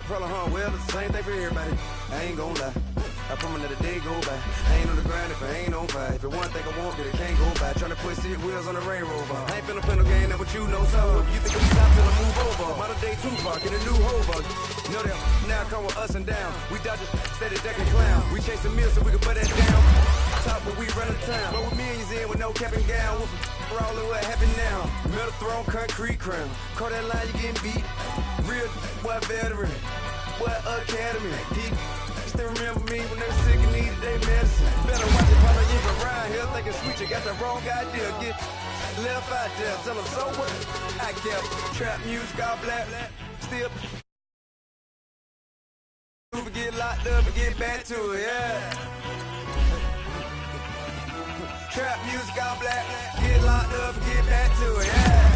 Probably, well, it's the same thing for everybody. I ain't gon' lie. I promise that a day go by. I ain't on the grind if I ain't on fire. If it one thing I want, then it can't go by. Tryna put 6 wheels on the Range Rover. I ain't finna play no game, that what you know. So if you think I'm stop till I move over. Modern day Tupac in a new Hova. Know that now come with us and down. We dodge it, steady deck and clown. We chasing meals so we can put that down. Top but we run the town. But with millions in with no cap and gown. We're all in what happened now. Metal throne, concrete crown. Call that line, you getting beat. Real, what veteran. What academy. He still remember me when they were sick and needed their medicine. Better watch it while I even around here thinking sweet. You got the wrong idea. Get left out there. Tell them so what? I kept trap music all black. Still get locked up and get back to it, yeah. Trap music all black. Get locked up and get back to it, yeah.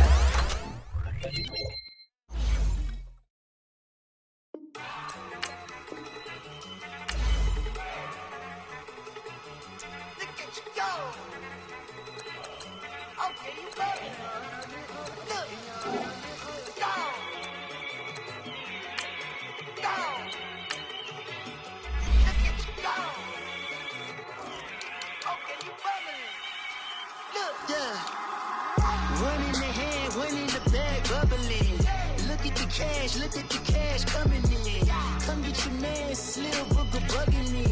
Okay, you got it. Look. Go. Go. Look at you go. Okay, you bubbling. Look. Yeah. One in the hand, one in the bag, bubbling. Look at the cash coming in. Come get your man, Slim Booger bugging me.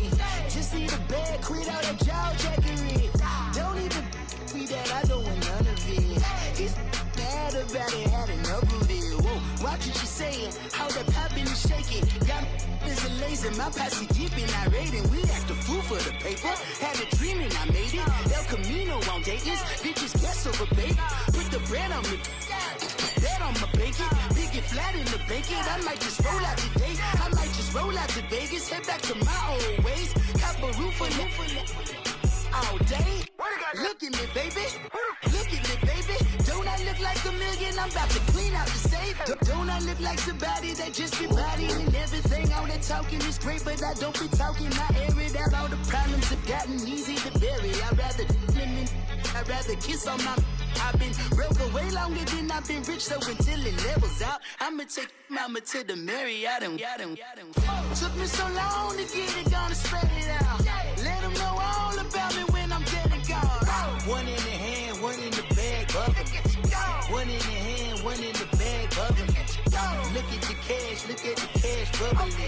Just see the bag, quit out that jaw jackery. Don't even be that, I don't want none of it. It's bad about it, had enough of it. Whoa, watch what you saying, how that poppin' and shaking. Got is a laser, my posse deep and irate, and we act a fool for the paper. Had a dream and I made it. El Camino on Dayton's, bitches guess over bait. Put the bread on me, that on my bacon. Big it flat in the bacon. I might just roll out today. I might just roll out to Vegas, head back to my old ways. Cop a roof for all day. Look at me, baby. Look at me, baby. Don't I look like a million? I'm about to clean out the safe. Don't I look like somebody that just be bodying and everything? All that talking is great, but I don't be talking. I air it out. All the problems have gotten easy to bury. I'd rather kiss on my. I've been broke for way longer than I've been rich, so until it levels out, I'ma take mama to the Marriott and took me so long to get it, gonna spread it out. Let them know all about me when I'm dead and gone. One in the hand, one in the bag, bubbling. One in the hand, one in the bag, bubbling. Look at the cash, bubbling.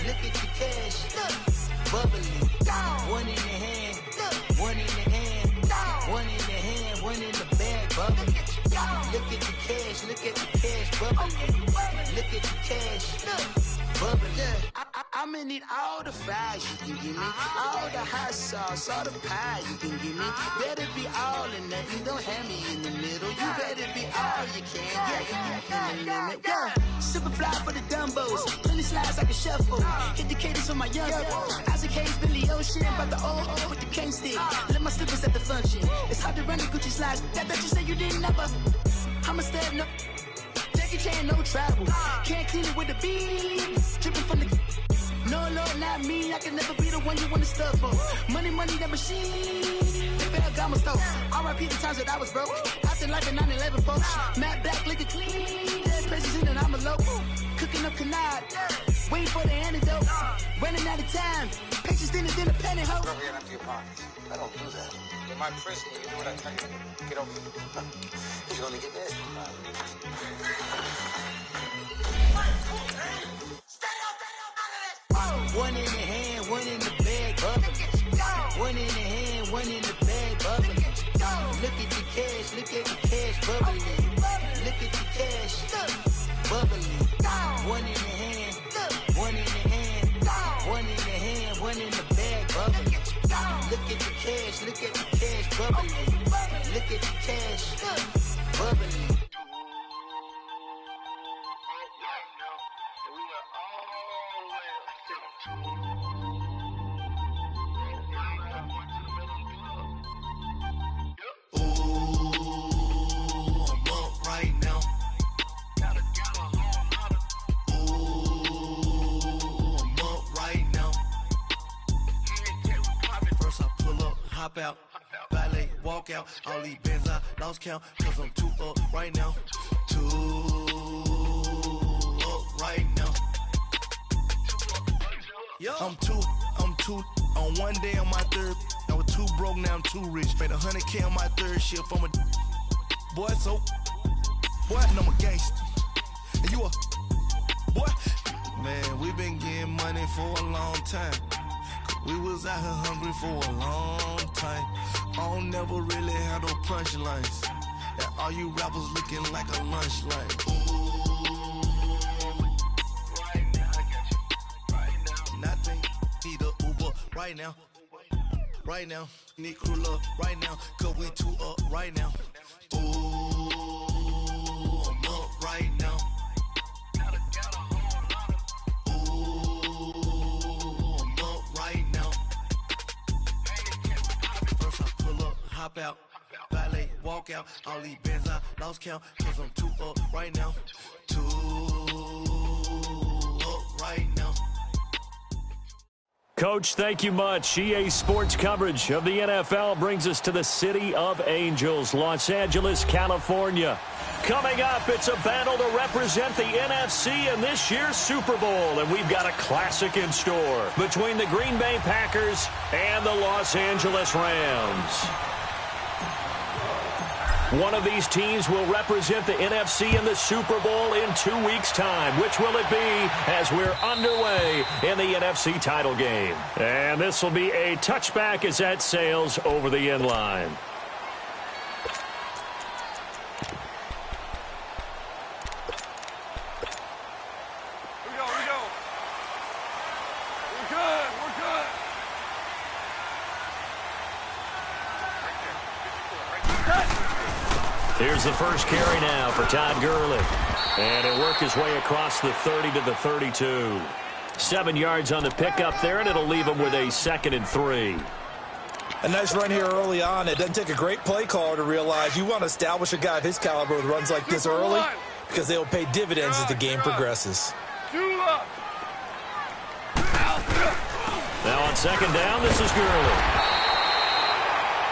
Look at the cash, bubbling. One in the hand, one in the hand, one in the hand, one in the bag, bubbling. Look at the cash, bubbling. Look at the cash, bubbling. I'ma need all the fries you can give me, all the hot sauce, all the pie you can give me. Better be all or nothing, don't have me in the middle. You better be all you can, yeah. Super fly for the Dumbos, plenty slides like a shuffle. Hit the cadence for my young Isaac Hayes, Billy Ocean, about the old with the cane stick. Let my slippers at the function. It's hard to run the Gucci slides. That bet you say you didn't never. I'ma step no. Jackie Chan, no travel. Can't clean it with the beat. Dripping from the. No, Lord, not me. I can never be the one you want to stuff for. Money, that machine. They failed Gama stove. R.I.P. the times that I was broke. Acting like a 9/11 folks. Matte black, liquor clean. Dead president and I'm a local. Cooking up canard. Waiting for the antidote. Running out of time. Patience thinner than a penny hoe. Don't get empty your pockets. I don't do that. In my prison, you do what I tell you. Get over it. You're gonna get this. One in the hand, one in the bag, bubbling. One in the hand, one in the bag, bubbling. Look at the cash, bubbling. Look at the cash, bubbling. One in the hand, one in the hand, one in the hand, one in the bag, bubbling. Look at the cash, bubbling. Look at the cash, bubbling. Hop out, valet, walk out. All these bands I lost count, cause I'm too up right now. Too up right now. I'm too on one day on my third. I was too broke, now I'm too rich. Made 100K on my third shift from a boy, and I'm a gangster. And you a boy? Man, we been getting money for a long time. We was out here hungry for a long time. I don't never really have no punchlines. And all you rappers looking like a lunch line. Right now, I got you. Right now. Nothing. Need a Uber right now. Right now. Need crew up right now. Cause we too up right now. Ooh, I'm up right now. Hop out, valet, walk out, all these bands I lost count, cause I'm too up right now, too up right now. Coach, thank you much. EA Sports coverage of the NFL brings us to the City of Angels, Los Angeles, California. Coming up, it's a battle to represent the NFC in this year's Super Bowl, and we've got a classic in store between the Green Bay Packers and the Los Angeles Rams. One of these teams will represent the NFC in the Super Bowl in 2 weeks' time. Which will it be as we're underway in the NFC title game? And this will be a touchback as that sails over the end line. Here's the first carry now for Todd Gurley. And it'll work his way across the 30 to the 32. 7 yards on the pickup there, and it'll leave him with a 2nd and 3. A nice run here early on. It doesn't take a great play caller to realize you want to establish a guy of his caliber with runs like this early because they will pay dividends as the game progresses. Now on 2nd down, this is Gurley.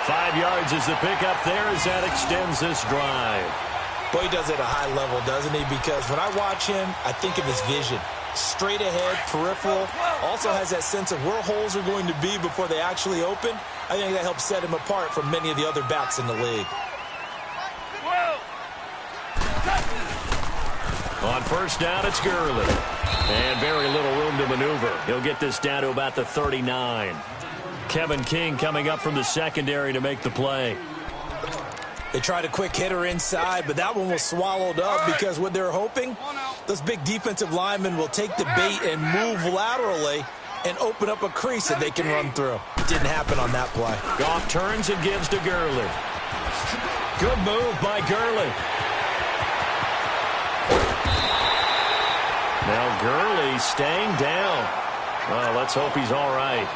5 yards is the pickup there as that extends this drive. Boy, he does it at a high level, doesn't he? Because when I watch him, I think of his vision. Straight ahead, peripheral. Also has that sense of where holes are going to be before they actually open. I think that helps set him apart from many of the other backs in the league. On 1st down, it's Gurley. And very little room to maneuver. He'll get this down to about the 39. Kevin King coming up from the secondary to make the play. They tried a quick hitter inside, but that one was swallowed up because what they're hoping, those big defensive linemen will take the bait and move laterally and open up a crease that they can run through. Didn't happen on that play. Goff turns and gives to Gurley. Good move by Gurley. Now Gurley staying down. Well, let's hope he's all right.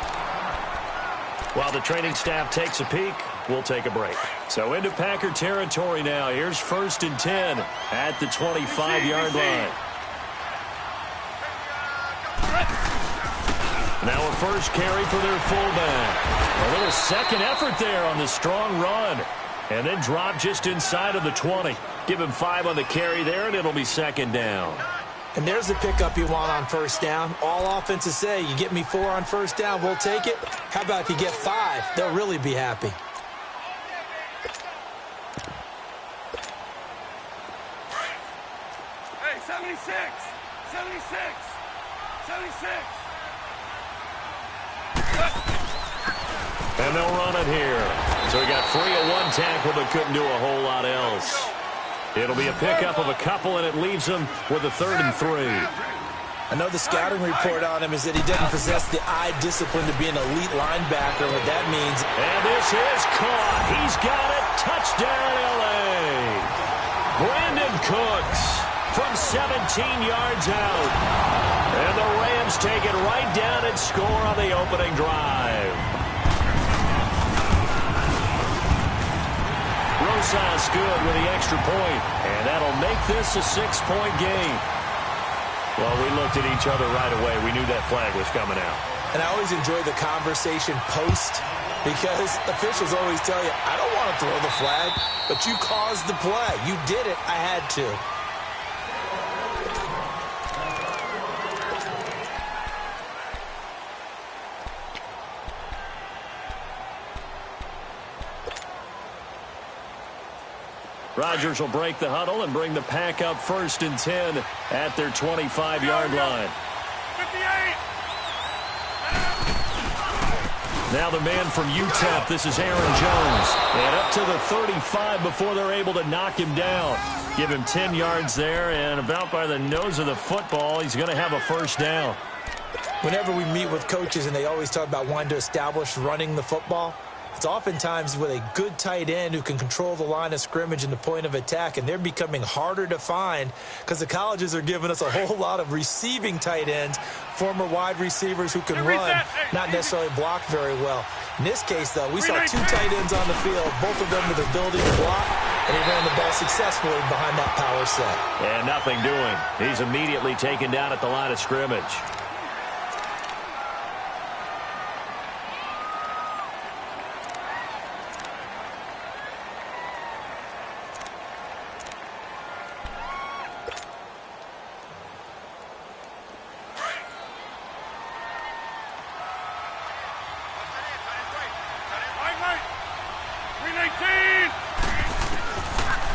While the training staff takes a peek, we'll take a break. So into Packer territory now. Here's 1st and 10 at the 25-yard line. Now a first carry for their fullback. A little second effort there on the strong run. And then drop just inside of the 20. Give him 5 on the carry there, and it'll be 2nd down. And there's the pickup you want on 1st down. All offenses say, you get me 4 on 1st down, we'll take it. How about if you get 5? They'll really be happy. Hey, 76! 76! 76! And they'll run it here. So he got free of one tackle but couldn't do a whole lot else. It'll be a pickup of a couple, and it leaves him with a 3rd and 3. I know the scouting report on him is that he doesn't possess the eye discipline to be an elite linebacker. What that means. And this is caught. He's got it. Touchdown, L.A. Brandon Cooks from 17 yards out. And the Rams take it right down and score on the opening drive. Rosas good with the extra point, and that'll make this a 6-point game. Well, we looked at each other right away. We knew that flag was coming out. And I always enjoy the conversation post because officials always tell you, I don't want to throw the flag, but you caused the play. You did it. I had to. Rodgers will break the huddle and bring the pack up 1st and 10 at their 25-yard line. 58. Now the man from UTEP, this is Aaron Jones. And up to the 35 before they're able to knock him down. Give him 10 yards there, and about by the nose of the football, he's going to have a 1st down. Whenever we meet with coaches and they always talk about wanting to establish running the football, it's oftentimes with a good tight end who can control the line of scrimmage and the point of attack, and they're becoming harder to find because the colleges are giving us a whole lot of receiving tight ends, former wide receivers who can run, not necessarily block very well. In this case, though, we saw 2 tight ends on the field, both of them with the ability to block, and he ran the ball successfully behind that power set. And nothing doing. He's immediately taken down at the line of scrimmage.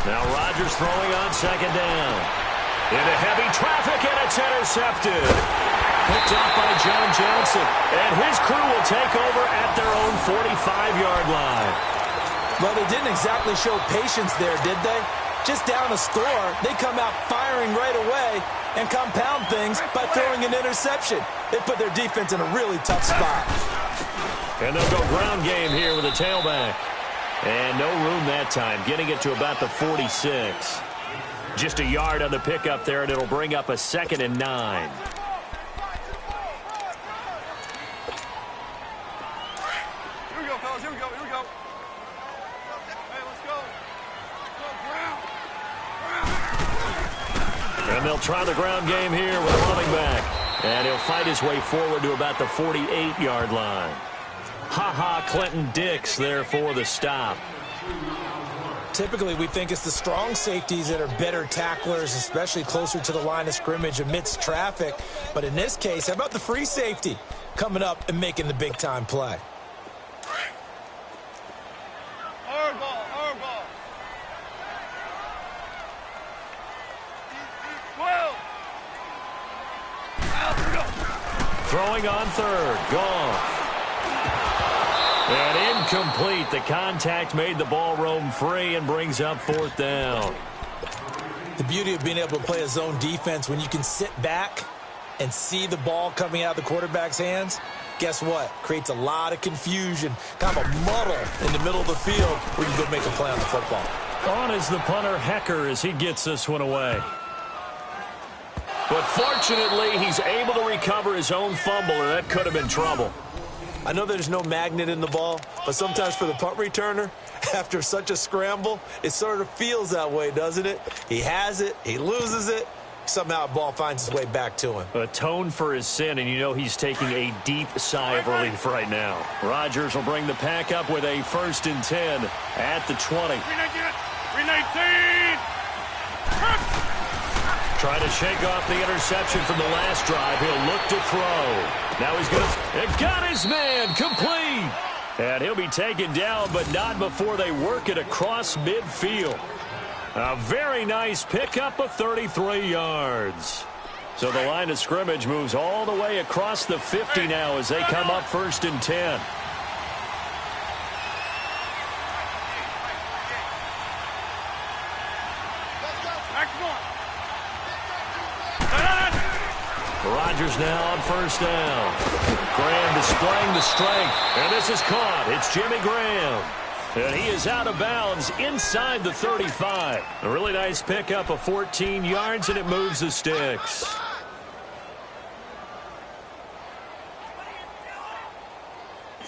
Now Rodgers throwing on 2nd down. Into heavy traffic, and it's intercepted. Picked off by John Johnson. And his crew will take over at their own 45-yard line. Well, they didn't exactly show patience there, did they? Just down a score, they come out firing right away and compound things by throwing an interception. They put their defense in a really tough spot. And they'll go ground game here with a tailback. And no room that time, getting it to about the 46. Just a yard on the pickup there, and it'll bring up a 2nd and 9. Here we go, fellas. Here we go. Here we go. Hey, let's go. Let's go, ground. And they'll try the ground game here with a running back. And he'll fight his way forward to about the 48-yard line. Ha-ha, Clinton Dix there for the stop. Typically, we think it's the strong safeties that are better tacklers, especially closer to the line of scrimmage amidst traffic. But in this case, how about the free safety coming up and making the big-time play? Hard ball, hard ball. 12. Throwing on 3rd, Goff. And incomplete. The contact made the ball roam free and brings up 4th down. The beauty of being able to play a zone defense when you can sit back and see the ball coming out of the quarterback's hands, guess what? Creates a lot of confusion, kind of a muddle in the middle of the field where you go make a play on the football. On is the punter, Hecker, as he gets this one away. But fortunately, he's able to recover his own fumble, and that could have been trouble. I know there's no magnet in the ball, but sometimes for the punt returner, after such a scramble, it sort of feels that way, doesn't it? He has it, he loses it, somehow a ball finds its way back to him. Atone for his sin, and you know he's taking a deep sigh of relief right now. Rodgers will bring the pack up with a 1st and 10 at the 20. 319. Try to shake off the interception from the last drive. He'll look to throw. Now he's going to... It got his man complete. And he'll be taken down, but not before they work it across midfield. A very nice pickup of 33 yards. So the line of scrimmage moves all the way across the 50 now as they come up 1st and 10. Rodgers now on 1st down. Graham displaying the strength, and this is caught. It's Jimmy Graham. And he is out of bounds inside the 35. A really nice pickup of 14 yards, and it moves the sticks.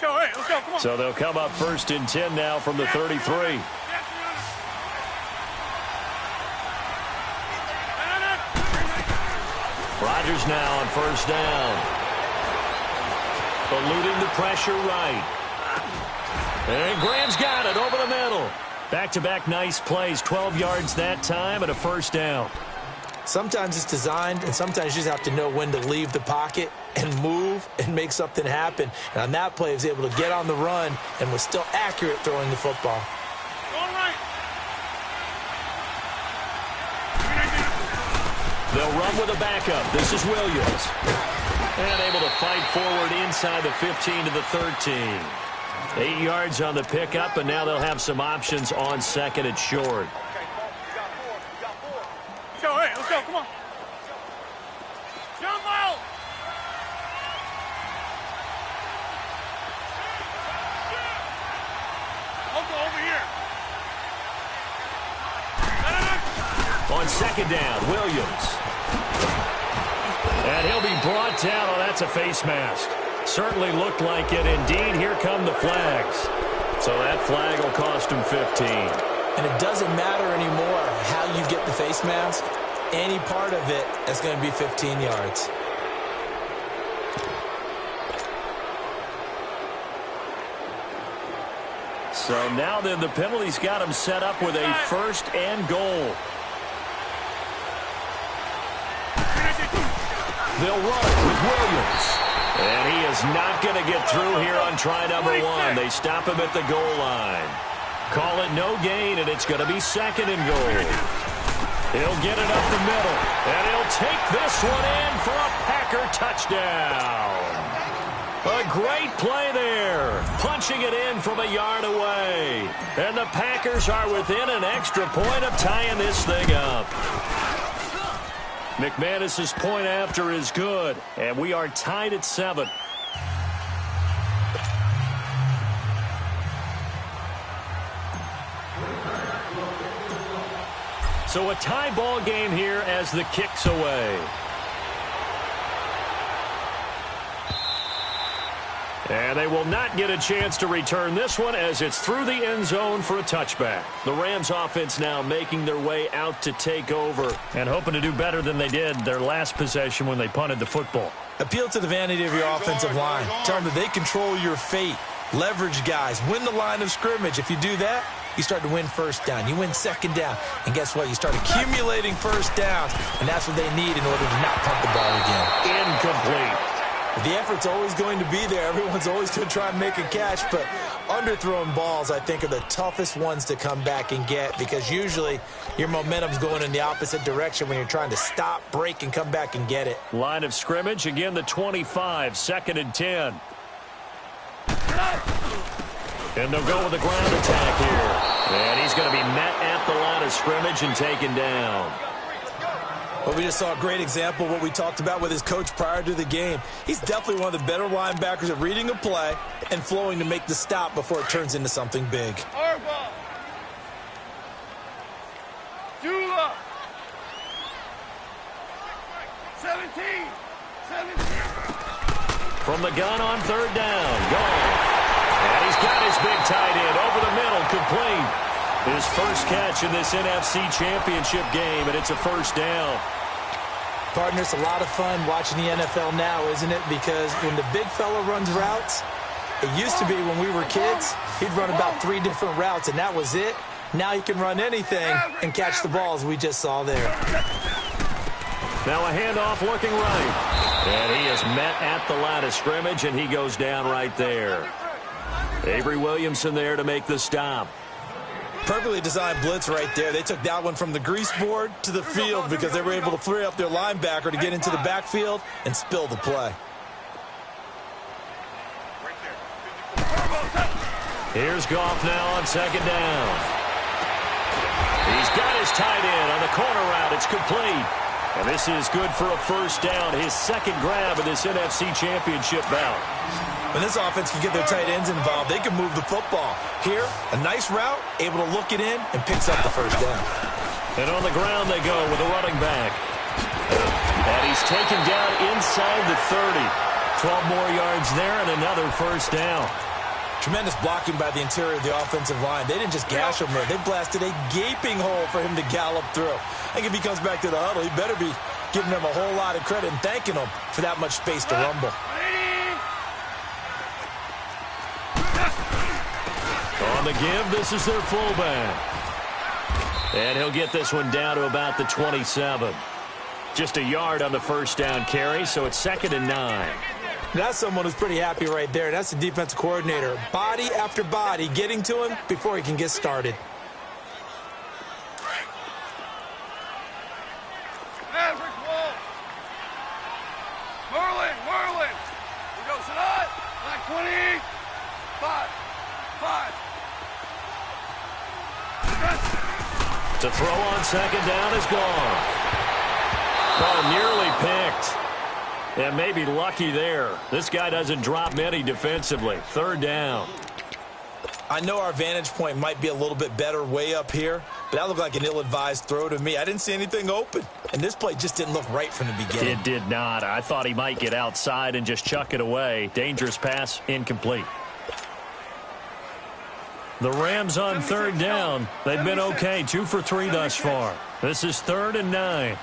Let's go, come on. So they'll come up 1st and 10 now from the 33. Rodgers now on 1st down. Eluding the pressure right. And Graham's got it over the middle. Back-to-back nice plays. 12 yards that time and a 1st down. Sometimes it's designed, and sometimes you just have to know when to leave the pocket and move and make something happen. And on that play, he was able to get on the run and was still accurate throwing the football. Going right. They'll run with a backup. This is Williams. And able to fight forward inside the 15 to the 13. 8 yards on the pickup, and now they'll have some options on second and short. Let's go, hey, let's go, come on. Jump out! I'll go over here. On second down, Williams. And he'll be brought down. Oh, that's a face mask. Certainly looked like it. Indeed, here come the flags. So that flag will cost him 15. And it doesn't matter anymore how you get the face mask. Any part of it is going to be 15 yards. So now then, the penalty's got him set up with a first and goal. They'll run it with Williams. And he is not going to get through here on try number 1. They stop him at the goal line. Call it no gain, and it's going to be second and goal. He'll get it up the middle, and he'll take this one in for a Packer touchdown. A great play there, punching it in from a yard away. And the Packers are within an extra point of tying this thing up. McManus's point after is good, and we are tied at 7. So a tie ball game here as the kick's away. And they will not get a chance to return this one as it's through the end zone for a touchback. The Rams offense now making their way out to take over and hoping to do better than they did their last possession when they punted the football. Appeal to the vanity of your offensive line. Tell them that they control your fate. Leverage guys. Win the line of scrimmage. If you do that, you start to win first down. You win second down. And guess what? You start accumulating first downs. And that's what they need in order to not punt the ball again. Incomplete. The effort's always going to be there. Everyone's always going to try and make a catch, but underthrown balls, I think, are the toughest ones to come back and get because usually your momentum's going in the opposite direction when you're trying to stop, break, and come back and get it. Line of scrimmage, again the 25, second and 10. And they'll go with the ground attack here. And he's going to be met at the line of scrimmage and taken down. Well, we just saw a great example of what we talked about with his coach prior to the game. He's definitely one of the better linebackers at reading a play and flowing to make the stop before it turns into something big. Arba. Dula. 17. From the gun on third down. Gone. And he's got his big tight end over the middle, complete. His first catch in this NFC Championship game, and it's a first down. Partner, it's a lot of fun watching the NFL now, isn't it? Because when the big fella runs routes, it used to be when we were kids, he'd run about 3 different routes, and that was it. Now he can run anything and catch the balls we just saw there. Now a handoff looking right. And he is met at the line of scrimmage, and he goes down right there. Avery Williamson there to make the stop. Perfectly designed blitz right there. They took that one from the grease board to the field because they were able to free up their linebacker to get into the backfield and spill the play. Here's Goff now on second down. He's got his tight end on the corner route. It's complete. And this is good for a first down. His second grab of this NFC Championship bout. When this offense can get their tight ends involved, they can move the football. Here, a nice route, able to look it in, and picks up the first down. And on the ground they go with a running back. And he's taken down inside the 30. 12 more yards there and another first down. Tremendous blocking by the interior of the offensive line. They didn't just gash him there. They blasted a gaping hole for him to gallop through. I think if he comes back to the huddle, he better be giving them a whole lot of credit and thanking them for that much space to rumble. On the give, this is their fullback. And he'll get this one down to about the 27. Just a yard on the first down carry, so it's 2nd and 9. That's someone who's pretty happy right there. That's the defensive coordinator. Body after body getting to him before he can get started. Maverick Merlin. We go, Sadat. Like 20. 5. To throw on second down is gone. Oh, nearly picked. And maybe lucky there. This guy doesn't drop many defensively. Third down. I know our vantage point might be a little bit better way up here, but that looked like an ill-advised throw to me. I didn't see anything open, and this play just didn't look right from the beginning. It did not. I thought he might get outside and just chuck it away. Dangerous pass, incomplete. The Rams on third down. They've been okay, 2 for 3 thus far. This is 3rd and 9.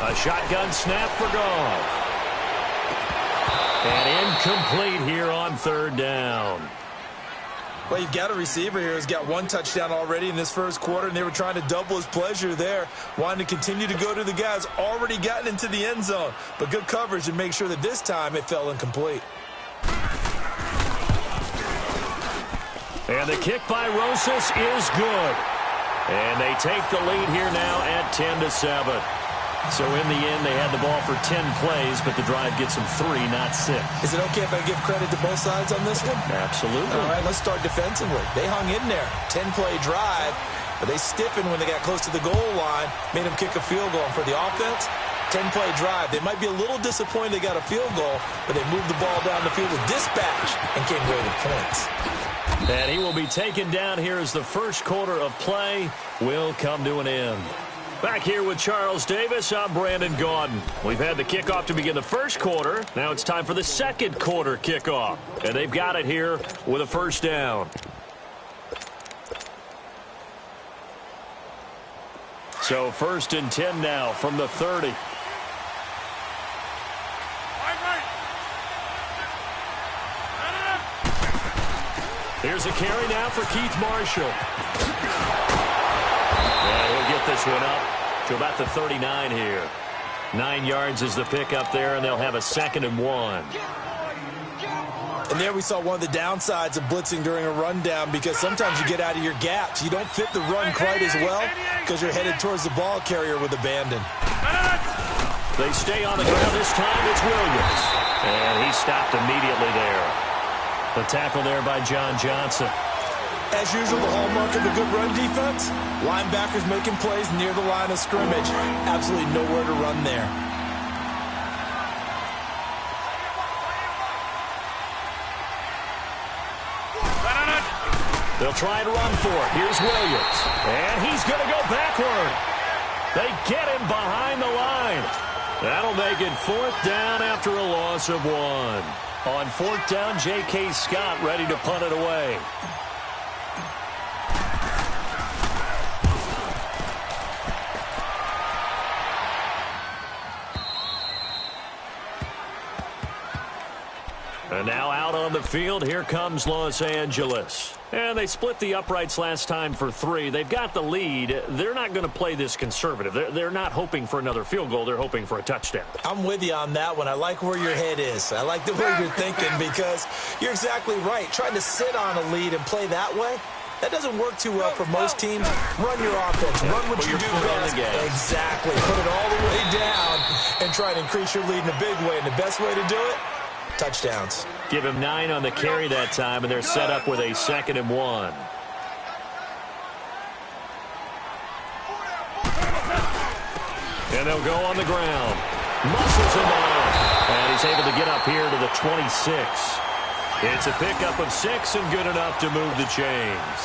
A shotgun snap for Goff. And incomplete here on third down. Well, you've got a receiver here who's got 1 touchdown already in this first quarter, and they were trying to double his pleasure there, wanting to continue to go to the guys already gotten into the end zone. But good coverage and make sure that this time it fell incomplete. And the kick by Rosas is good. And they take the lead here now at 10-7. So in the end, they had the ball for 10 plays, but the drive gets them 3, not 6. Is it okay if I give credit to both sides on this one? Absolutely. All right, let's start defensively. They hung in there. 10-play drive, but they stiffened when they got close to the goal line, made them kick a field goal. And for the offense, 10-play drive. They might be a little disappointed they got a field goal, but they moved the ball down the field with dispatch and came away with points. And he will be taken down here as the first quarter of play will come to an end. Back here with Charles Davis, I'm Brandon Gaudin. We've had the kickoff to begin the first quarter. Now it's time for the second quarter kickoff. And they've got it here with a first down. So 1st and 10 now from the 30. Here's a carry now for Keith Marshall. And he'll get this one up to about the 39 here. 9 yards is the pickup there, and they'll have a 2nd and 1. And there we saw one of the downsides of blitzing during a rundown, because sometimes you get out of your gaps. You don't fit the run quite as well because you're headed towards the ball carrier with abandon. They stay on the ground this time. It's Williams. And he stopped immediately there. The tackle there by John Johnson. As usual, the hallmark of a good run defense, linebackers making plays near the line of scrimmage. Absolutely nowhere to run there. They'll try and run for it. Here's Williams. And he's going to go backward. They get him behind the line. That'll make it 4th down after a loss of 1. On 4th down, J.K. Scott ready to punt it away. And now out on the field, here comes Los Angeles. And they split the uprights last time for 3. They've got the lead. They're not going to play this conservative. They're not hoping for another field goal. They're hoping for a touchdown. I'm with you on that one. I like where your head is. I like the way you're thinking, because you're exactly right. Trying to sit on a lead and play that way, that doesn't work too well for most teams. Run your offense. Run what you do best. Exactly. Put it all the way down and try to increase your lead in a big way. And the best way to do it, touchdowns. Give him 9 on the carry that time, and they're set up with a 2nd and 1. And they'll go on the ground. Muscles him off. And he's able to get up here to the 26. It's a pickup of 6 and good enough to move the chains.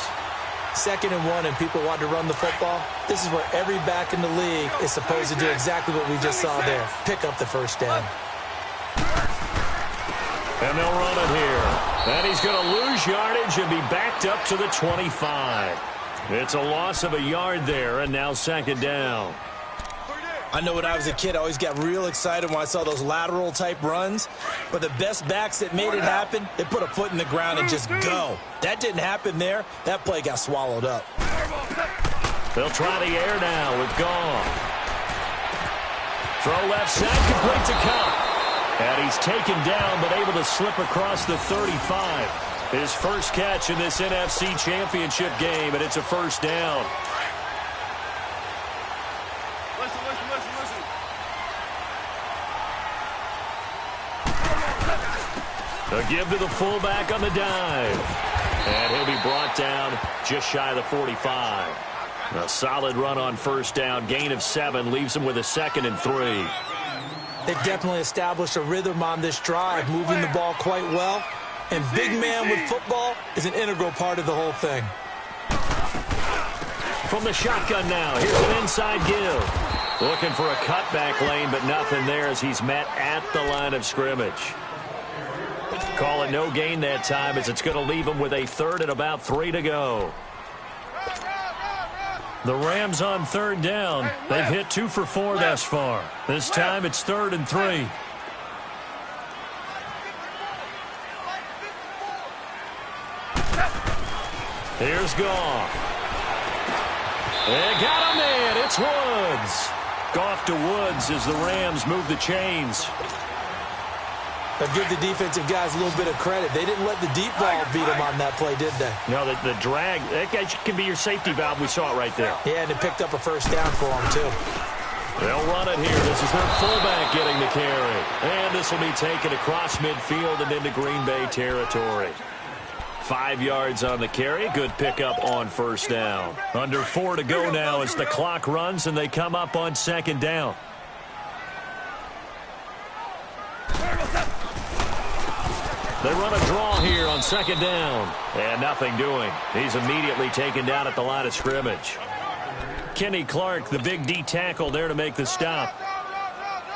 2nd and 1, and people want to run the football. This is where every back in the league is supposed to do exactly what we just saw there. Pick up the first down. And they'll run it here. And he's going to lose yardage and be backed up to the 25. It's a loss of a yard there, and now 2nd down. I know when I was a kid, I always got real excited when I saw those lateral-type runs. But the best backs that made it happen, they put a foot in the ground and just go. That didn't happen there. That play got swallowed up. They'll try the air now with Goff. Throw left side, complete to Cup. And he's taken down, but able to slip across the 35. His first catch in this NFC Championship game, and it's a first down. Listen. A give to the fullback on the dive. And he'll be brought down just shy of the 45. A solid run on first down. Gain of 7 leaves him with a 2nd and 3. They've definitely established a rhythm on this drive, moving the ball quite well. And big man with football is an integral part of the whole thing. From the shotgun now, here's an inside give. Looking for a cutback lane, but nothing there as he's met at the line of scrimmage. Call it no gain that time as it's going to leave him with a 3rd and about 3 to go. The Rams on 3rd down. They've hit 2 for 4 thus far. This time it's 3rd and 3. Here's Goff. They got him in. It's Woods. Goff to Woods as the Rams move the chains. But give the defensive guys a little bit of credit. They didn't let the deep ball beat them on that play, did they? No, the drag, that guy can be your safety valve. We saw it right there. Yeah, and it picked up a first down for them, too. They'll run it here. This is their fullback getting the carry. And this will be taken across midfield and into Green Bay territory. 5 yards on the carry. Good pickup on first down. Under 4 to go now as the clock runs and they come up on 2nd down. They run a draw here on 2nd down. And nothing doing. He's immediately taken down at the line of scrimmage. Kenny Clark, the big D tackle there to make the stop.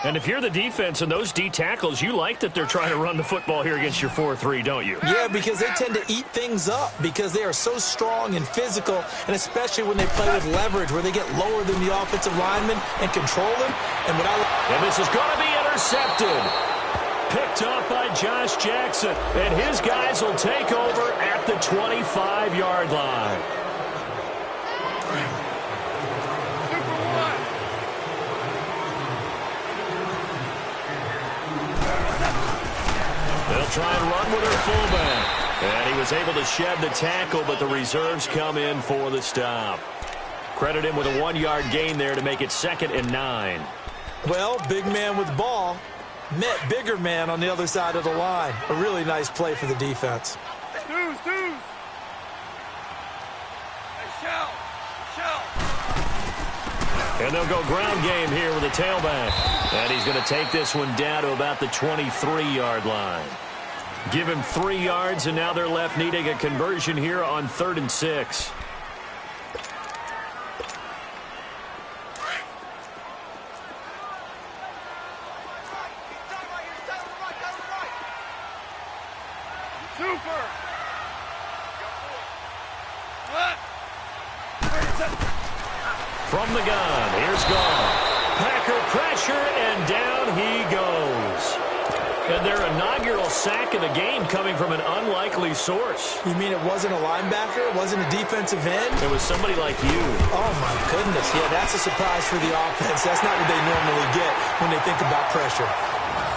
And if you're the defense and those D tackles, you like that they're trying to run the football here against your 4-3, don't you? Yeah, because they tend to eat things up because they are so strong and physical, and especially when they play with leverage where they get lower than the offensive lineman and control them. And this is going to be intercepted. Picked up by Josh Jackson, and his guys will take over at the 25-yard line. They'll try and run with their fullback. And he was able to shed the tackle, but the reserves come in for the stop. Credit him with a 1-yard gain there to make it 2nd and 9. Well, big man with ball met bigger man on the other side of the line. A really nice play for the defense. Hey, shout. And they'll go ground game here with a tailback. And he's going to take this one down to about the 23-yard line. Give him 3 yards, and now they're left needing a conversion here on 3rd and 6. From the gun, here's Goff. Packer pressure, and down he goes. And their inaugural sack of the game coming from an unlikely source. You mean it wasn't a linebacker? It wasn't a defensive end? It was somebody like you. Oh, my goodness. Yeah, that's a surprise for the offense. That's not what they normally get when they think about pressure.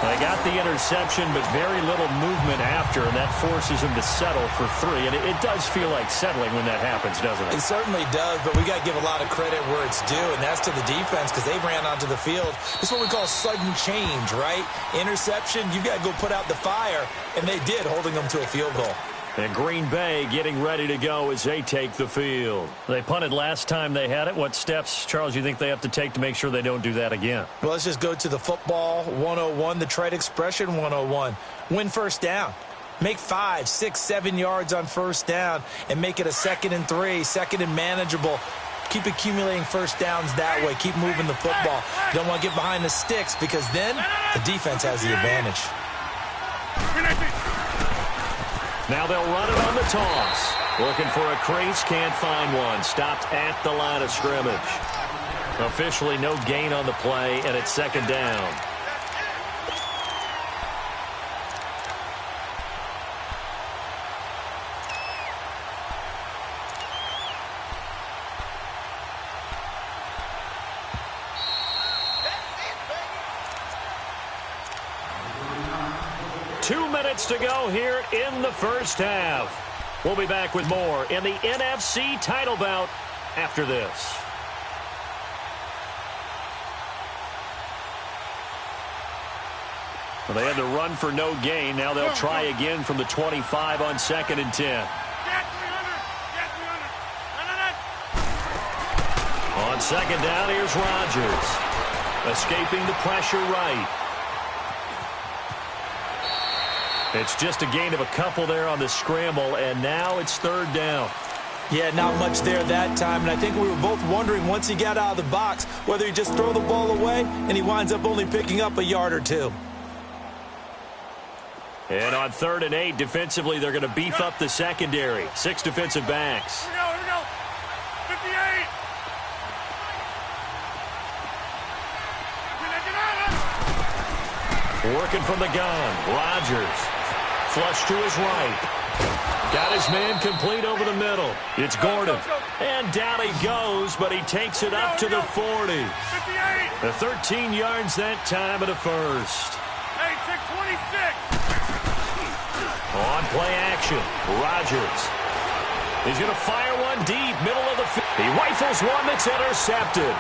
They got the interception, but very little movement after, and that forces him to settle for 3. And it does feel like settling when that happens, doesn't it? It certainly does, but we got to give a lot of credit where it's due, and that's to the defense because they ran onto the field. This is what we call sudden change, right? Interception, you got to go put out the fire, and they did, holding them to a field goal. And Green Bay getting ready to go as they take the field. They punted last time they had it. What steps, Charles, you think they have to take to make sure they don't do that again? Well, let's just go to the football 101, the trade expression 101. Win first down. Make 5, 6, 7 yards on first down and make it a 2nd and 3, 2nd and manageable. Keep accumulating first downs that way. Keep moving the football. You don't want to get behind the sticks because then the defense has the advantage. Now they'll run it on the toss. Looking for a crease, can't find one. Stopped at the line of scrimmage. Officially no gain on the play, and it's 2nd down. To go here in the first half. We'll be back with more in the NFC title bout after this. Well, they had to run for no gain. Now they'll try again from the 25 on 2nd and 10. On 2nd down, here's Rodgers. Escaping the pressure right. It's just a gain of a couple there on the scramble, and now it's 3rd down. Yeah, not much there that time, and I think we were both wondering once he got out of the box whether he just throw the ball away, and he winds up only picking up a yard or two. And on 3rd and 8, defensively, they're going to beef up the secondary. 6 defensive backs. Here we go. 58. Working from the gun. Rodgers. Flush to his right. Got his man complete over the middle. It's Gordon. And down he goes, but he takes it up to the 40. 58. The 13 yards that time at a first. Hey, 626. On play action, Rodgers. He's going to fire one deep, middle of the field. He rifles one that's intercepted.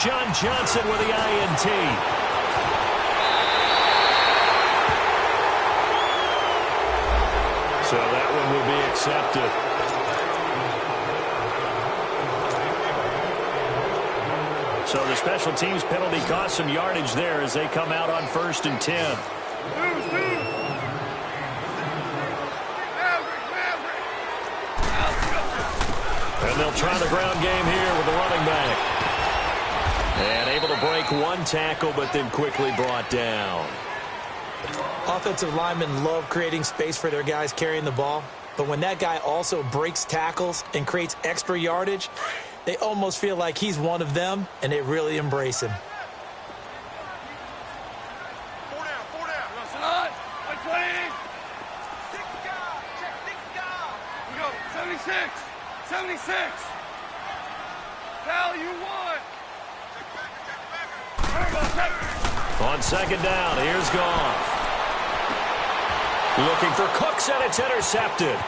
John Johnson with the INT. So that one will be accepted. So the special teams penalty cost some yardage there as they come out on 1st and 10. And they'll try the ground game here with the running back. And able to break one tackle, but then quickly brought down. Offensive linemen love creating space for their guys carrying the ball, but when that guy also breaks tackles and creates extra yardage, they almost feel like he's one of them, and they really embrace him. 4 down, 4 down. I'm playing. Check God. We go, 76. 76. Cal, you won. On 2nd down, here's Goff. Looking for Cooks, and it's intercepted.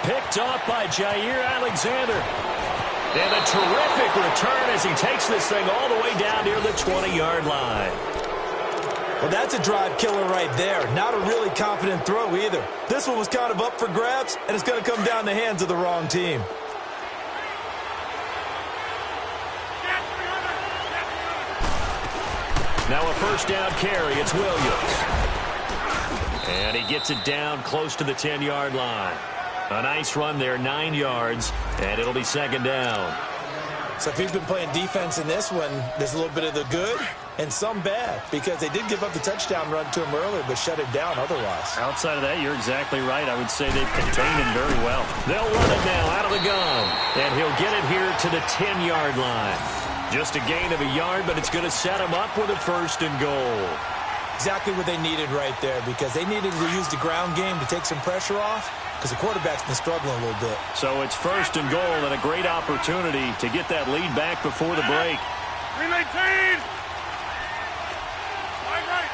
Picked off by Jair Alexander. And a terrific return as he takes this thing all the way down near the 20-yard line. Well, that's a drive killer right there. Not a really confident throw either. This one was kind of up for grabs, and it's going to come down the hands of the wrong team. Now a 1st down carry. It's Williams. And he gets it down close to the 10-yard line. A nice run there, 9 yards, and it'll be 2nd down. So if he's been playing defense in this one, there's a little bit of the good and some bad, because they did give up the touchdown run to him earlier, but shut it down otherwise. Outside of that, you're exactly right. I would say they've contained him very well. They'll run it now out of the gun, and he'll get it here to the 10-yard line. Just a gain of a yard, but it's going to set him up with a 1st and goal. Exactly what they needed right there, because they needed to use the ground game to take some pressure off, because the quarterback's been struggling a little bit. So it's 1st and goal, and a great opportunity to get that lead back before the break. Relay team. Right.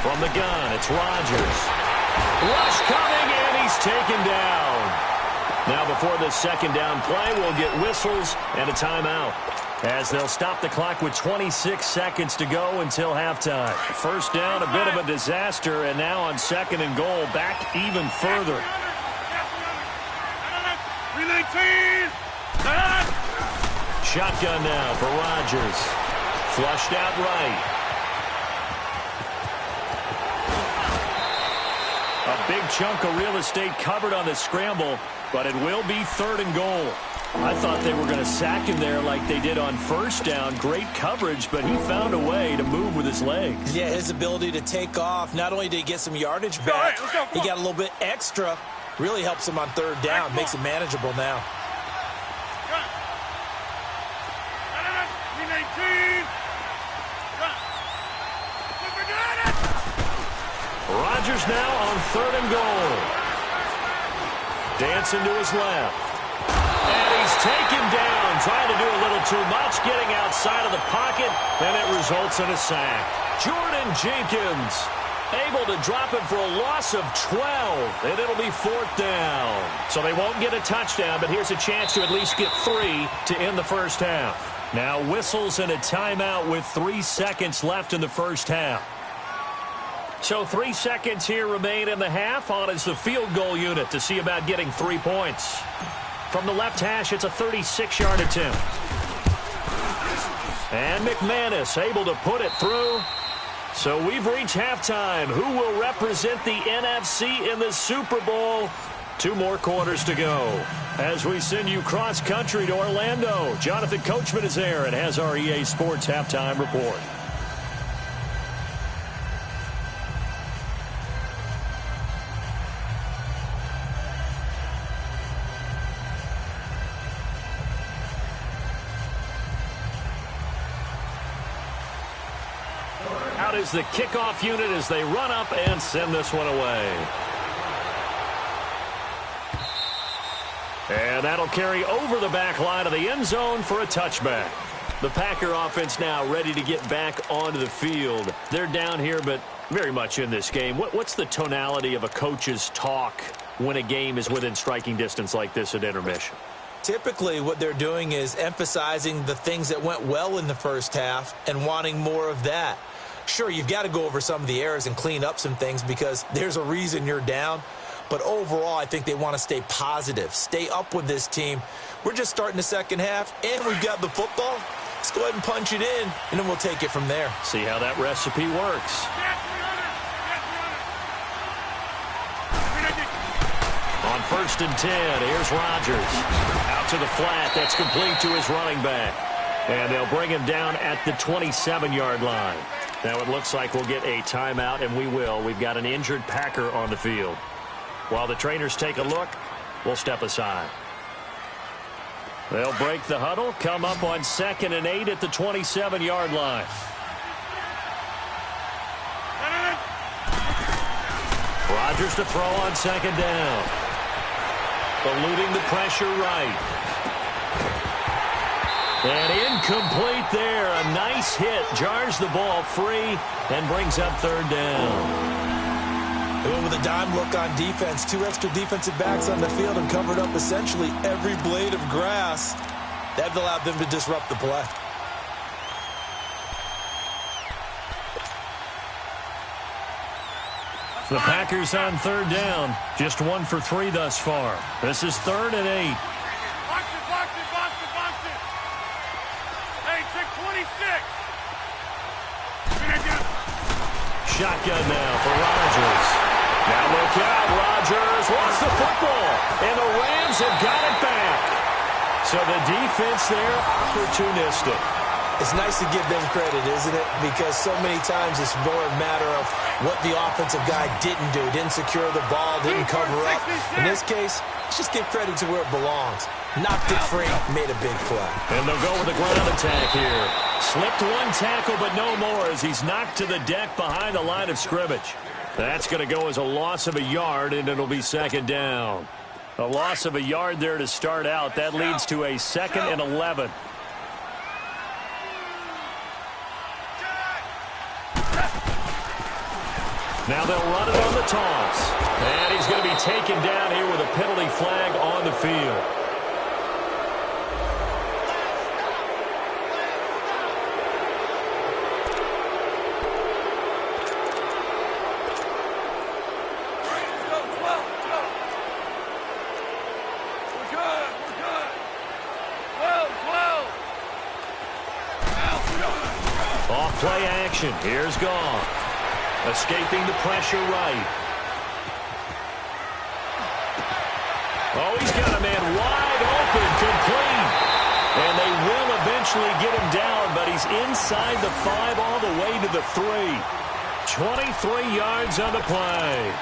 From the gun, it's Rodgers. Rush coming, and he's taken down. Now before this 2nd down play, we'll get whistles and a timeout, as they'll stop the clock with 26 seconds to go until halftime. 1st down, a bit of a disaster, and now on 2nd and goal, back even further. Relay team. Shotgun now for Rodgers. Flushed out right. A big chunk of real estate covered on the scramble, but it will be 3rd and goal. I thought they were going to sack him there like they did on 1st down. Great coverage, but he found a way to move with his legs. Yeah, his ability to take off, not only did he get some yardage back, he got a little bit extra. Really helps him on 3rd down, makes it manageable now. Rodgers now on 3rd and goal. Dancing to his left. And he's taken down, trying to do a little too much, getting outside of the pocket, and it results in a sack. Jordan Jenkins able to drop him for a loss of 12, and it'll be 4th down. So they won't get a touchdown, but here's a chance to at least get 3 to end the 1st half. Now whistles and a timeout with 3 seconds left in the first half. So 3 seconds here remain in the half. On is the field goal unit to see about getting 3 points. From the left hash, it's a 36-yard attempt. And McManus able to put it through. So we've reached halftime. Who will represent the NFC in the Super Bowl? 2 more quarters to go. As we send you cross-country to Orlando, Jonathan Coachman is there and has our EA Sports Halftime Report. Out is the kickoff unit as they run up and send this one away. And that'll carry over the back line of the end zone for a touchback. The Packer offense now ready to get back onto the field. They're down here, but very much in this game. What's the tonality of a coach's talk when a game is within striking distance like this at intermission? Typically, what they're doing is emphasizing the things that went well in the first half and wanting more of that. Sure, you've got to go over some of the errors and clean up some things because there's a reason you're down. But overall, I think they want to stay positive, stay up with this team. We're just starting the second half, and we've got the football. Let's go ahead and punch it in, and then we'll take it from there. See how that recipe works. On 1st and 10, here's Rodgers. Out to the flat. That's complete to his running back. And they'll bring him down at the 27-yard line. Now it looks like we'll get a timeout, and we will. We've got an injured Packer on the field. While the trainers take a look, we'll step aside. They'll break the huddle, come up on 2nd and 8 at the 27-yard line. Rodgers to throw on 2nd down. Eluding the pressure right. And incomplete there. A nice hit. Jars the ball free and brings up 3rd down. They went with a dime look on defense. 2 extra defensive backs on the field and covered up essentially every blade of grass. That allowed them to disrupt the play. The Packers on 3rd down. Just 1 for 3 thus far. This is 3rd and 8. Box it. Hey, check 26. Shotgun now for Rodgers. Now look out, Rodgers lost the football, and the Rams have got it back. So the defense there, opportunistic. It's nice to give them credit, isn't it? Because so many times it's more a matter of what the offensive guy didn't do. Didn't secure the ball, didn't cover up. In this case, let's just give credit to where it belongs. Knocked it free, made a big play. And they'll go with the ground attack here. Slipped 1 tackle, but no more as he's knocked to the deck behind the line of scrimmage. That's going to go as a loss of a yard, and it'll be 2nd down. A loss of a yard there to start out. That leads to a 2nd and 11. Now they'll run it on the toss. And he's going to be taken down here with a penalty flag on the field. Play action. Here's Goff. Escaping the pressure right. Oh, he's got a man wide open, complete. And they will eventually get him down, but he's inside the 5 all the way to the 3. 23 yards on the play.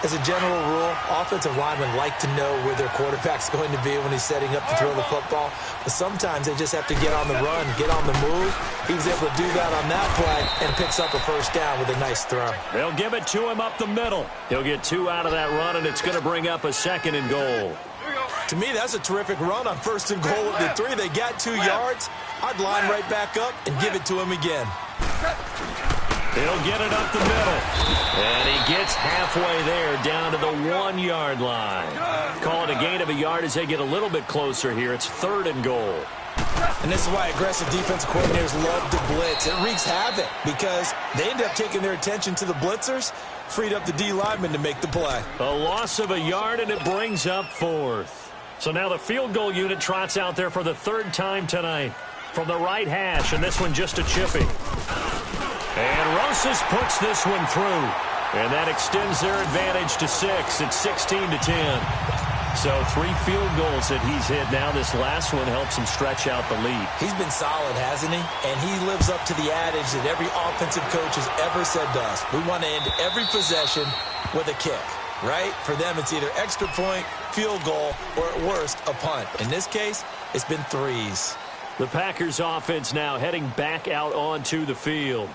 As a general rule, offensive linemen like to know where their quarterback's going to be when he's setting up to throw the football. But sometimes they just have to get on the run, get on the move. He was able to do that on that play and picks up a 1st down with a nice throw. They'll give it to him up the middle. He'll get 2 out of that run, and it's going to bring up a 2nd and goal. To me, that's a terrific run on 1st and goal at the 3. They got 2 yards. I'd line right back up and give it to him again. He'll get it up the middle. And he gets halfway there down to the 1-yard line. Call it a gain of a yard as they get a little bit closer here. It's 3rd and goal. And this is why aggressive defensive coordinators love to blitz. It wreaks havoc because they end up taking their attention to the blitzers, freed up the D lineman to make the play. A loss of a yard, and it brings up 4th. So now the field goal unit trots out there for the 3rd time tonight from the right hash, and this one just a chippy. And Rosas puts this one through, and that extends their advantage to 6. It's 16-10. So 3 field goals that he's hit now. This last one helps him stretch out the lead. He's been solid, hasn't he? And he lives up to the adage that every offensive coach has ever said to us. We want to end every possession with a kick, right? For them, it's either extra point, field goal, or at worst, a punt. In this case, it's been 3s. The Packers offense now heading back out onto the field.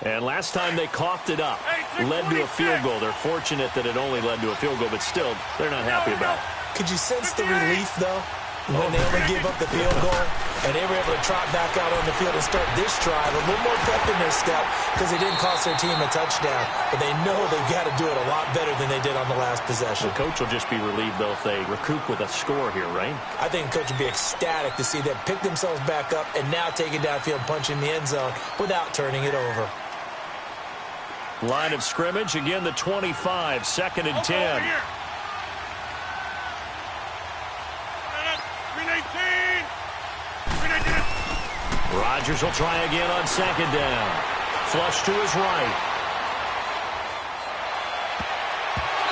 And last time they coughed it up, led to a field goal. They're fortunate that it only led to a field goal, but still, they're not happy about it. Could you sense the relief, though, when they only gave up the field goal? And they were able to trot back out on the field and start this drive a little more pep in their step because they didn't cost their team a touchdown. But they know they've got to do it a lot better than they did on the last possession. The coach will just be relieved, though, if they recoup with a score here, right? I think the coach would be ecstatic to see them pick themselves back up and now take it downfield, punch in the end zone without turning it over. Line of scrimmage, again the 25, 2nd and 10. Rodgers will try again on 2nd down. Flush to his right.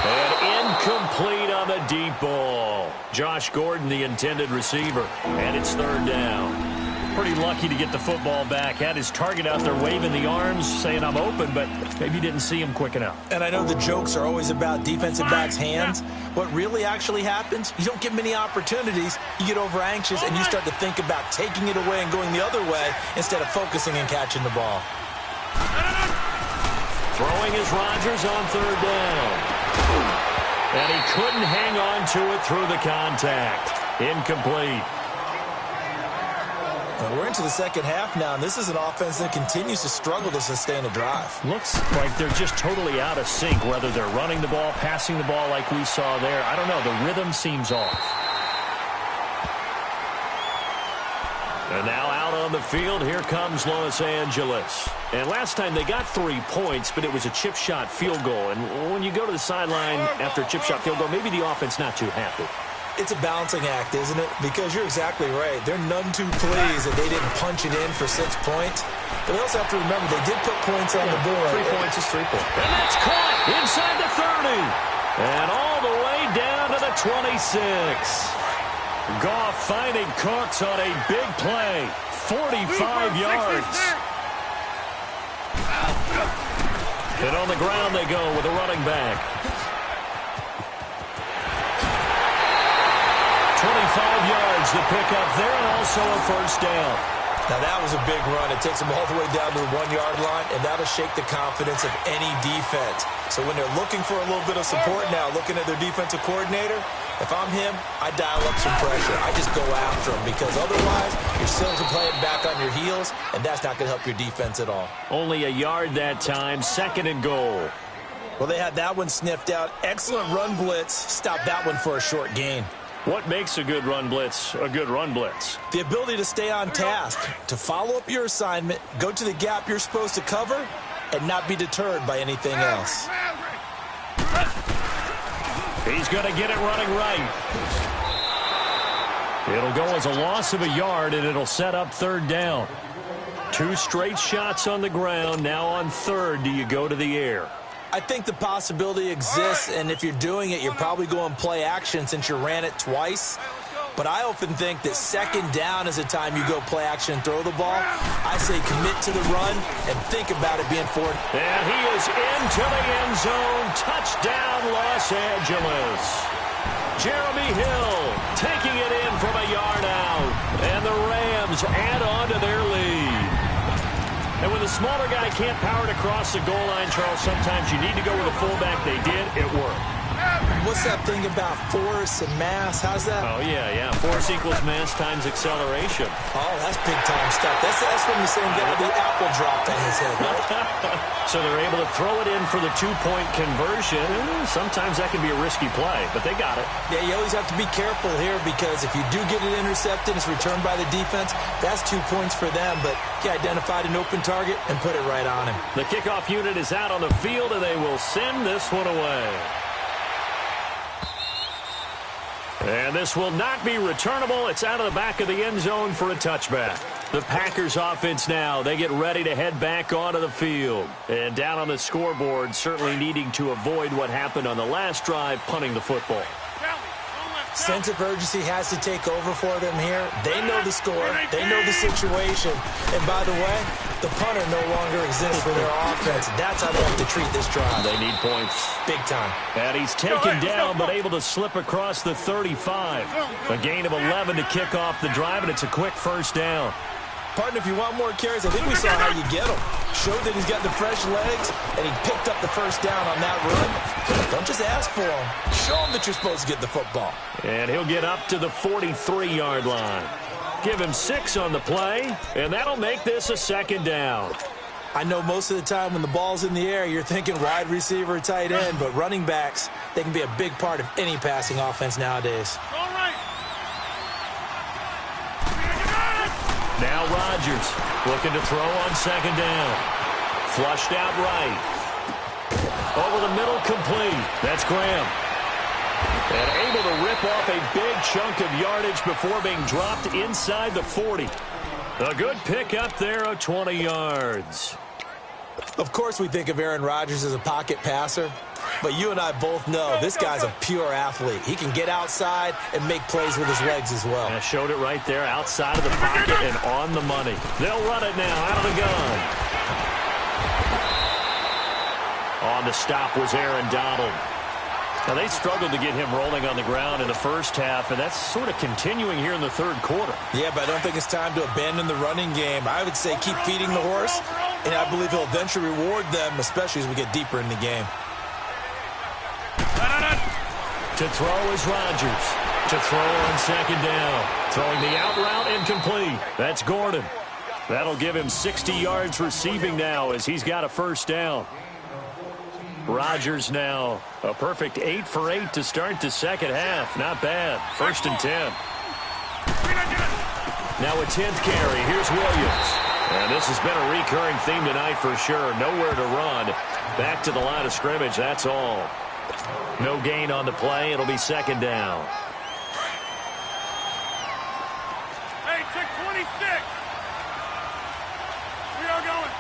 And incomplete on the deep ball. Josh Gordon, the intended receiver. And it's 3rd down. Pretty lucky to get the football back. Had his target out there waving the arms, saying I'm open, but maybe didn't see him quick enough. And I know the jokes are always about defensive backs' hands. What really actually happens, you don't get many opportunities, you get over anxious, and you start to think about taking it away and going the other way instead of focusing and catching the ball. Throwing is Rodgers on 3rd down. And he couldn't hang on to it through the contact. Incomplete. And we're into the second half now, and this is an offense that continues to struggle to sustain a drive. Looks like they're just totally out of sync, whether they're running the ball, passing the ball like we saw there. I don't know. The rhythm seems off. And now out on the field, here comes Los Angeles. And last time they got 3 points, but it was a chip shot field goal. And when you go to the sideline after a chip shot field goal, maybe the offense not too happy. It's a balancing act, isn't it? Because you're exactly right. They're none too pleased that they didn't punch it in for 6 points. But they also have to remember they did put points on the board. 3 points is 3 points. And that's caught inside the 30. And all the way down to the 26. Goff finding Cooks on a big play. 45 yards. And on the ground they go with a running back. 25 yards to pick up there, and also a 1st down. Now that was a big run. It takes them all the way down to the 1-yard line, and that'll shake the confidence of any defense. So when they're looking for a little bit of support now, looking at their defensive coordinator, if I'm him, I dial up some pressure. I just go after him because otherwise you're still playing back on your heels, and that's not going to help your defense at all. Only a yard that time, 2nd and goal. Well, they had that one sniffed out. Excellent run blitz. Stop that one for a short gain. What makes a good run blitz a good run blitz? The ability to stay on task, to follow up your assignment, go to the gap you're supposed to cover, and not be deterred by anything else. He's going to get it running right. It'll go as a loss of a yard, and it'll set up 3rd down. 2 straight shots on the ground. Now on 3rd, do you go to the air? I think the possibility exists, and if you're doing it, you're probably going play action since you ran it twice. But I often think that 2nd down is the time you go play action and throw the ball. I say commit to the run and think about it being forward. And he is into the end zone. Touchdown, Los Angeles. Jeremy Hill taking it in from a yard out. And the Rams add on to their lead. And when the smaller guy can't power it across the goal line, Charles, sometimes you need to go with a fullback. They did. It worked. What's that thing about force and mass? How's that? Oh, yeah. Force equals mass times acceleration. Oh, that's big-time stuff. That's from the same guy the apple dropped on his head, right? So they're able to throw it in for the two-point conversion. Sometimes that can be a risky play, but they got it. Yeah, you always have to be careful here because if you do get it intercepted, it's returned by the defense, that's 2 points for them. But he identified an open target and put it right on him. The kickoff unit is out on the field, and they will send this one away. And this will not be returnable. It's out of the back of the end zone for a touchback. The Packers offense now, they get ready to head back onto the field. And down on the scoreboard, certainly needing to avoid what happened on the last drive, punting the football. Sense of urgency has to take over for them here. They know the score. They know the situation. And by the way, the punter no longer exists for their offense. That's how they have to treat this drive. They need points. Big time. And he's taken down, but able to slip across the 35. A gain of 11 to kick off the drive, and it's a quick first down. Partner, if you want more carries, I think we saw how you get him. Showed that he's got the fresh legs, and he picked up the first down on that run. Don't just ask for him. Show him that you're supposed to get the football. And he'll get up to the 43-yard line. Give him 6 on the play, and that'll make this a second down. I know most of the time when the ball's in the air, you're thinking wide receiver, tight end, but running backs, they can be a big part of any passing offense nowadays. Now Rodgers looking to throw on second down. Flushed out right. Over the middle, complete. That's Graham. And able to rip off a big chunk of yardage before being dropped inside the 40. A good pickup there of 20 yards. Of course we think of Aaron Rodgers as a pocket passer, but you and I both know this guy's a pure athlete. He can get outside and make plays with his legs as well. I showed it right there outside of the pocket and on the money. They'll run it now out of the gun. On the stop was Aaron Donald. Now, they struggled to get him rolling on the ground in the first half, and that's sort of continuing here in the third quarter. Yeah, but I don't think it's time to abandon the running game. I would say keep feeding the horse, and I believe he'll eventually reward them, especially as we get deeper in the game. To throw is Rodgers. To throw on second down. Throwing the out route incomplete. That's Gordon. That'll give him 60 yards receiving now as he's got a first down. Rodgers now a perfect 8 for 8 to start the second half. Not bad. 1st and 10. Now a 10th carry. Here's Williams. And this has been a recurring theme tonight for sure. Nowhere to run. Back to the line of scrimmage. That's all. No gain on the play. It'll be second down. Hey, check 26. We are going.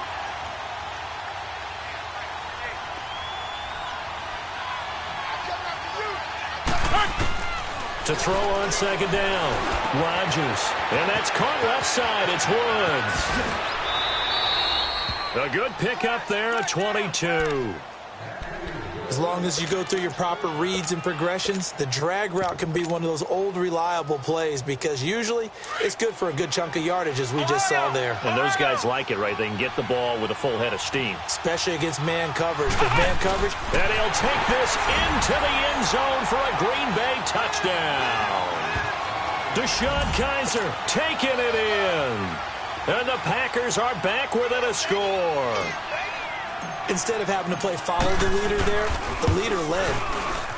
To throw on second down. Rodgers. And that's caught left side. It's Woods. A good pickup there at 22. As long as you go through your proper reads and progressions, the drag route can be one of those old reliable plays because usually it's good for a good chunk of yardage as we just saw there. And those guys like it, right? They can get the ball with a full head of steam. Especially against man coverage. With man coverage. And he'll take this into the end zone for a Green Bay touchdown. DeShone Kizer taking it in. And the Packers are back within a score. Instead of having to play follow the leader there, the leader led.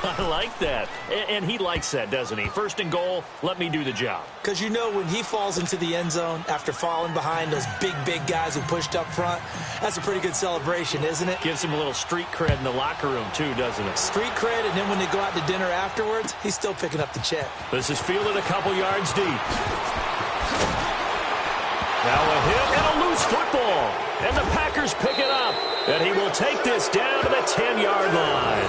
I like that. And he likes that, doesn't he? 1st and goal, let me do the job. Because you know when he falls into the end zone after falling behind those big guys who pushed up front, that's a pretty good celebration, isn't it? Gives him a little street cred in the locker room, too, doesn't it? Street cred, and then when they go out to dinner afterwards, he's still picking up the check. This is fielded a couple yards deep. Now a hit and a loose football. And the Packers pick it up. And he will take this down to the 10-yard line.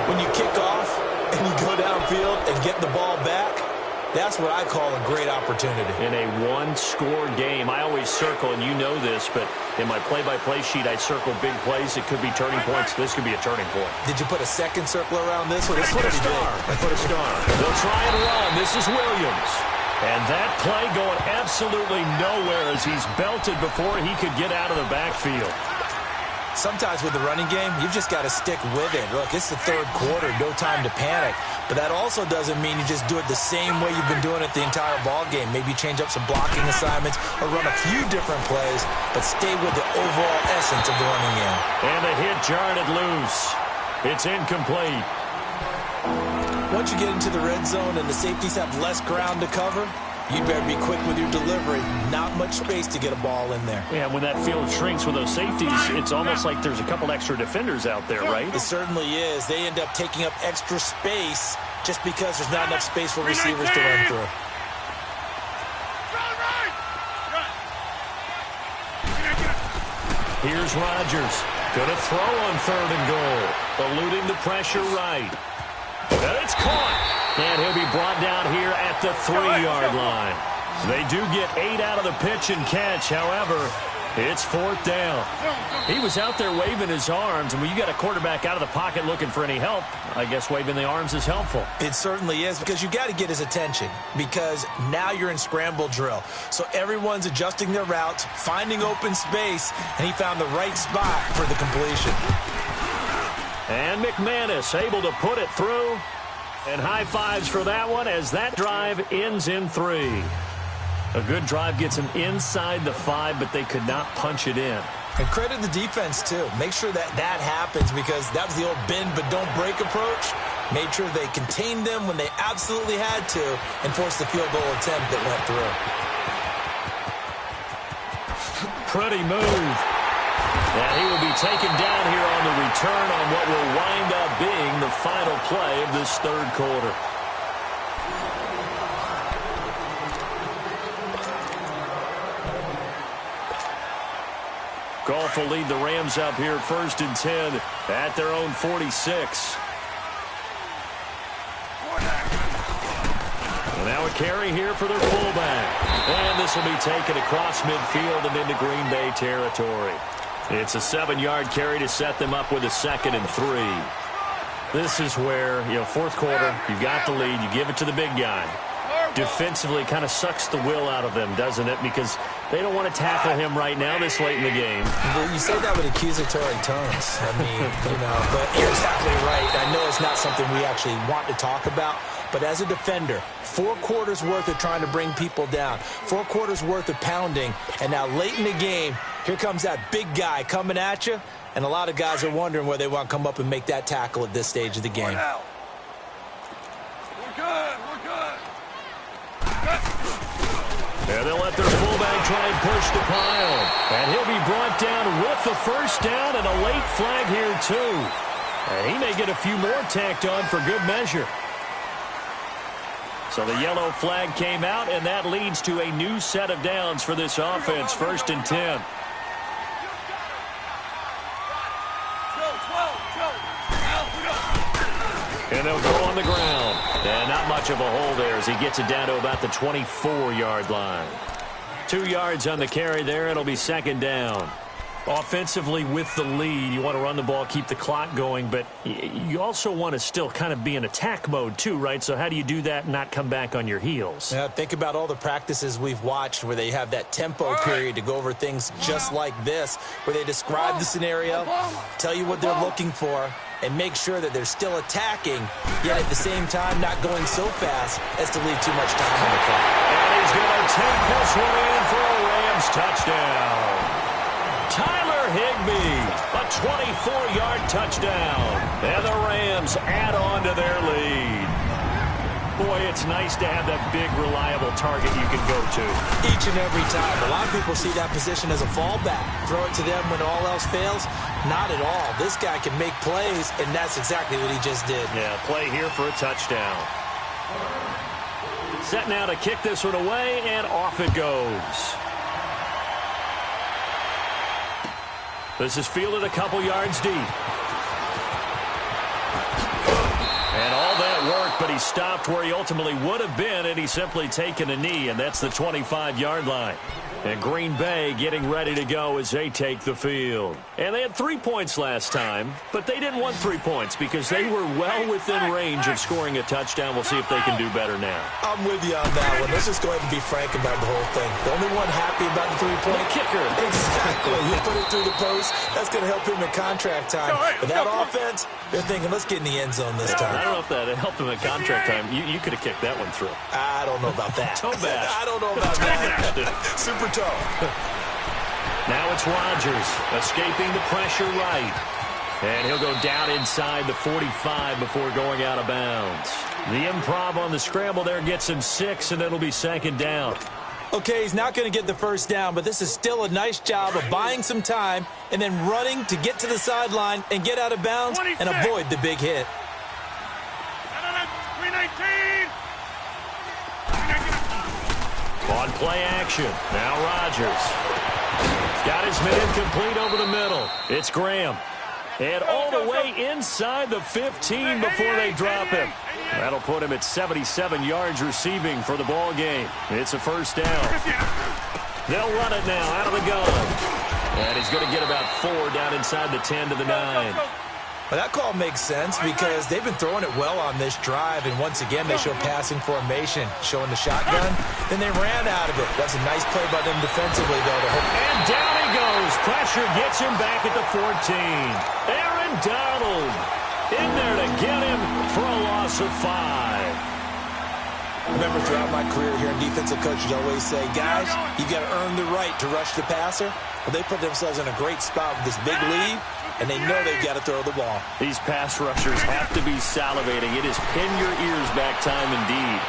When you kick off and you go downfield and get the ball back, that's what I call a great opportunity. In a one-score game, I always circle, and you know this, but in my play-by-play sheet, I circle big plays. It could be turning points. This could be a turning point. Did you put a second circle around this one? I put a star. They'll try and run. This is Williams. And that play going absolutely nowhere as he's belted before he could get out of the backfield. sometimes with the running game, you've just got to stick with it. Look, it's the third quarter, no time to panic. But that also doesn't mean you just do it the same way you've been doing it the entire ball game. Maybe change up some blocking assignments or run a few different plays, but stay with the overall essence of the running game. And the hit jarred it loose. It's incomplete. Once you get into the red zone and the safeties have less ground to cover, you better be quick with your delivery. Not much space to get a ball in there. Yeah, when that field shrinks with those safeties, it's almost like there's a couple extra defenders out there, right? It certainly is. They end up taking up extra space just because there's not enough space for receivers to run through. Here's Rodgers. Gonna throw on 3rd and goal. Eluding the pressure right. And it's caught. And he'll be brought down here at the 3-yard line. They do get 8 out of the pitch and catch. However, it's 4th down. He was out there waving his arms, and when you got a quarterback out of the pocket looking for any help, I guess waving the arms is helpful. It certainly is, because you got to get his attention, because now you're in scramble drill. So everyone's adjusting their routes, finding open space, and he found the right spot for the completion. And McManus able to put it through. And high fives for that one as that drive ends in 3. A good drive gets them inside the 5, but they could not punch it in. And credit the defense, too. Make sure that happens, because that was the old bend but don't break approach. Made sure they contained them when they absolutely had to and forced the field goal attempt that went through. Pretty move. And he will be taken down here on the return on what will wind up being the final play of this 3rd quarter. Goff will lead the Rams up here 1st and 10 at their own 46. And now a carry here for their fullback. And this will be taken across midfield and into Green Bay territory. It's a 7-yard carry to set them up with a 2nd and 3. This is where, 4th quarter, you've got the lead, you give it to the big guy. Defensively kind of sucks the will out of them, doesn't it? Because they don't want to tackle him right now this late in the game. Well, you say that with accusatory tones. I mean, but you're exactly right. I know it's not something we actually want to talk about, but as a defender, 4 quarters worth of trying to bring people down, 4 quarters worth of pounding, and now late in the game, here comes that big guy coming at you, and a lot of guys are wondering where they want to come up and make that tackle at this stage of the game. We're good. We're good. And they'll let their fullback try and push the pile. And he'll be brought down with the 1st down and a late flag here, too. And he may get a few more tacked on for good measure. So the yellow flag came out, and that leads to a new set of downs for this offense, 1st and 10. And they'll go on the ground. And not much of a hole there as he gets it down to about the 24-yard line. 2 yards on the carry there. It'll be 2nd down. Offensively with the lead, you want to run the ball, keep the clock going, but you also want to still kind of be in attack mode too, right? So how do you do that and not come back on your heels? Yeah, think about all the practices we've watched where they have that tempo period to go over things just like this, where they describe the scenario, tell you what they're looking for, and make sure that they're still attacking, yet at the same time not going so fast as to leave too much time on the clock. And he's going to take this one in for a Rams touchdown. Tyler Higbee, a 24-yard touchdown. And the Rams add on to their lead. Boy, it's nice to have that big, reliable target you can go to. Each and every time. A lot of people see that position as a fallback. Throw it to them when all else fails. Not at all. This guy can make plays, and that's exactly what he just did. Yeah, play here for a touchdown. Set now to kick this one away, and off it goes. This is fielded a couple yards deep. And all that worked, but he stopped where he ultimately would have been, and he's simply taken a knee, and that's the 25-yard line. And Green Bay getting ready to go as they take the field. And they had 3 points last time, but they didn't want 3 points because they were well within range of scoring a touchdown. We'll see if they can do better now. I'm with you on that one. Let's just go ahead and be frank about the whole thing. The only one happy about the 3-point kicker. Exactly. Exactly. You put it through the post. That's going to help him in contract time. But that offense, they're thinking, let's get in the end zone this time. I don't know if that helped him in contract time. You could have kicked that one through. I don't know about that. Toe bash. I don't know about that. Super toe. Now it's Rodgers escaping the pressure right. And he'll go down inside the 45 before going out of bounds. The improv on the scramble there gets him 6, and it'll be second down. Okay, he's not going to get the first down, but this is still a nice job of buying some time and then running to get to the sideline and get out of bounds 26. And avoid the big hit. 319. On play action, now Rodgers. Got his man incomplete over the middle. It's Graham. And all the way inside the 15 before they drop him. That'll put him at 77 yards receiving for the ball game. It's a first down. They'll run it now out of the gun. And he's going to get about 4 down inside the 10 to the 9. Well, that call makes sense because they've been throwing it well on this drive, and once again they show passing formation, showing the shotgun. Then they ran out of it. That's a nice play by them defensively, though. And down he goes. Pressure gets him back at the 14. Aaron Donald in there to get him for a loss of 5. Remember, throughout my career here in defensive coaches always say, guys, you got to earn the right to rush the passer. Well, they put themselves in a great spot with this big lead, and they know they've got to throw the ball. These pass rushers have to be salivating. It is pin your ears back time indeed.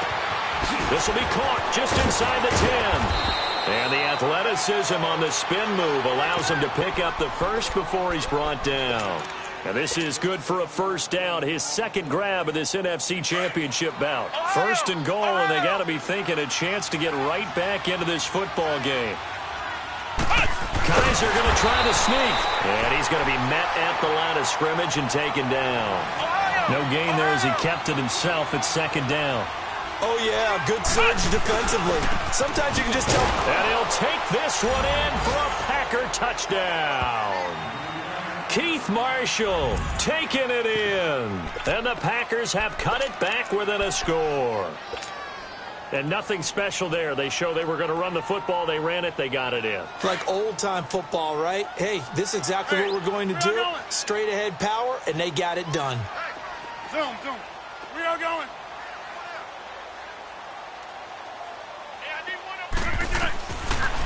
This will be caught just inside the 10. And the athleticism on the spin move allows him to pick up the first before he's brought down. And this is good for a first down, his second grab of this NFC Championship bout. First and goal, and they got to be thinking a chance to get right back into this football game. Kaiser going to try to sneak, and he's going to be met at the line of scrimmage and taken down. No gain there as he kept it himself at second down. Oh, yeah, good surge defensively. Sometimes you can just tell. And he'll take this one in for a Packer touchdown. Keith Marshall taking it in. And the Packers have cut it back within a score. And nothing special there. They show they were going to run the football. They ran it. They got it in. Like old-time football, right? Hey, this is exactly what we're going to do. Straight ahead power, and they got it done. Zoom. We are going.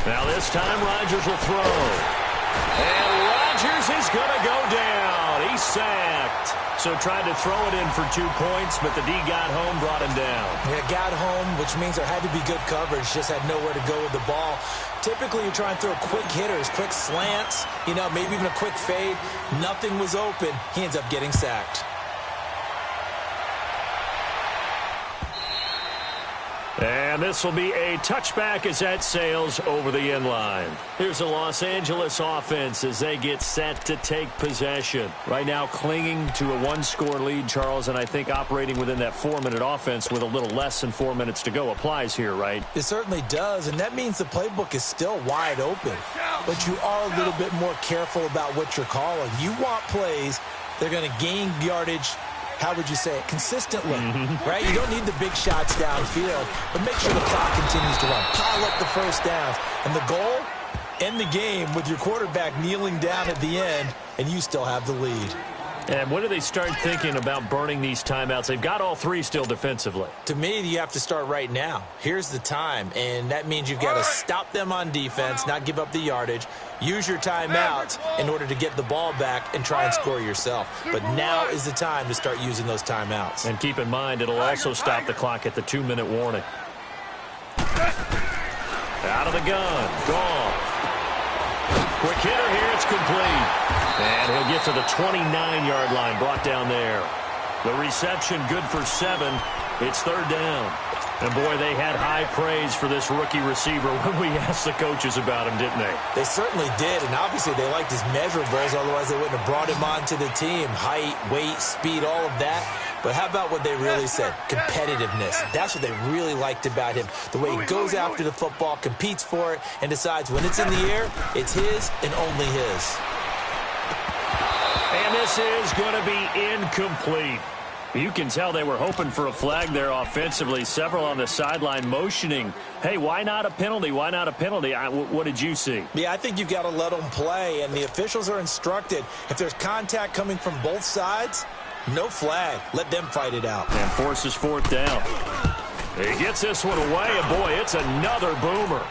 Now this time Rodgers will throw. And Rodgers is going to go down. He's sacked. So tried to throw it in for 2 points, but the D got home, brought him down. Yeah, got home, which means there had to be good coverage. Just had nowhere to go with the ball. Typically, you try and throw quick hitters, quick slants, maybe even a quick fade. Nothing was open. He ends up getting sacked. And this will be a touchback as that sails over the end line. Here's the Los Angeles offense as they get set to take possession. Right now clinging to a 1-score lead, Charles, and I think operating within that 4-minute offense with a little less than 4 minutes to go applies here, right? It certainly does, and that means the playbook is still wide open. But you are a little bit more careful about what you're calling. You want plays that are going to gain yardage, how would you say it, consistently, right? You don't need the big shots downfield, but make sure the clock continues to run. Pile up the first downs. And the goal, end the game with your quarterback kneeling down at the end, and you still have the lead. And when do they start thinking about burning these timeouts? They've got all 3 still defensively. To me, you have to start right now. Here's the time, and that means you've got to stop them on defense, not give up the yardage, use your timeouts in order to get the ball back and try and score yourself. But now is the time to start using those timeouts. And keep in mind, it'll also stop the clock at the 2-minute warning. Out of the gun, Goff. Quick hitter here, it's complete. And he'll get to the 29-yard line, brought down there. The reception good for 7. It's third down. And, boy, they had high praise for this rookie receiver when we asked the coaches about him, didn't they? They certainly did, and obviously they liked his measurables, otherwise they wouldn't have brought him onto the team. Height, weight, speed, all of that. But how about what they really said? Competitiveness. That's what they really liked about him. The way he goes after the football, competes for it, and decides when it's in the air, it's his and only his. And this is going to be incomplete. You can tell they were hoping for a flag there offensively. Several on the sideline motioning, hey, why not a penalty? Why not a penalty? What did you see? Yeah, I think you've got to let them play, and the officials are instructed. If there's contact coming from both sides, no flag. Let them fight it out. And forces fourth down. He gets this one away, and boy, it's another boomer.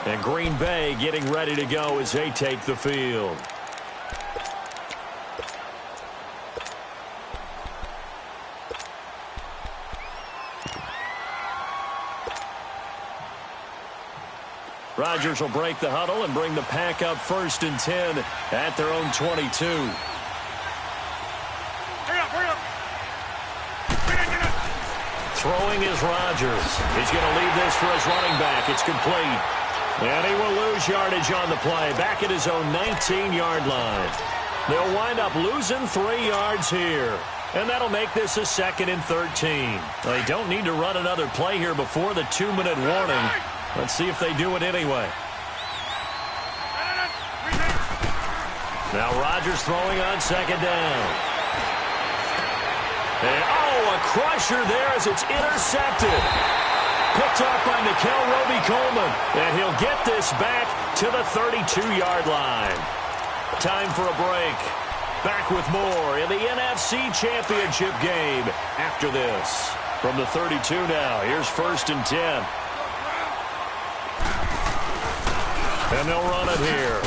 And Green Bay getting ready to go as they take the field. Rodgers will break the huddle and bring the pack up 1st and 10 at their own 22. Throwing is Rodgers. He's going to leave this for his running back. It's complete. And he will lose yardage on the play. Back at his own 19-yard line. They'll wind up losing 3 yards here. And that'll make this a 2nd and 13. They don't need to run another play here before the 2-minute warning. Let's see if they do it anyway. Now Rodgers throwing on 2nd down. And, a crusher there as it's intercepted. Picked off by Nikel Roby-Coleman. And he'll get this back to the 32-yard line. Time for a break. Back with more in the NFC Championship game after this. From the 32 now, here's 1st and 10. And they'll run it here.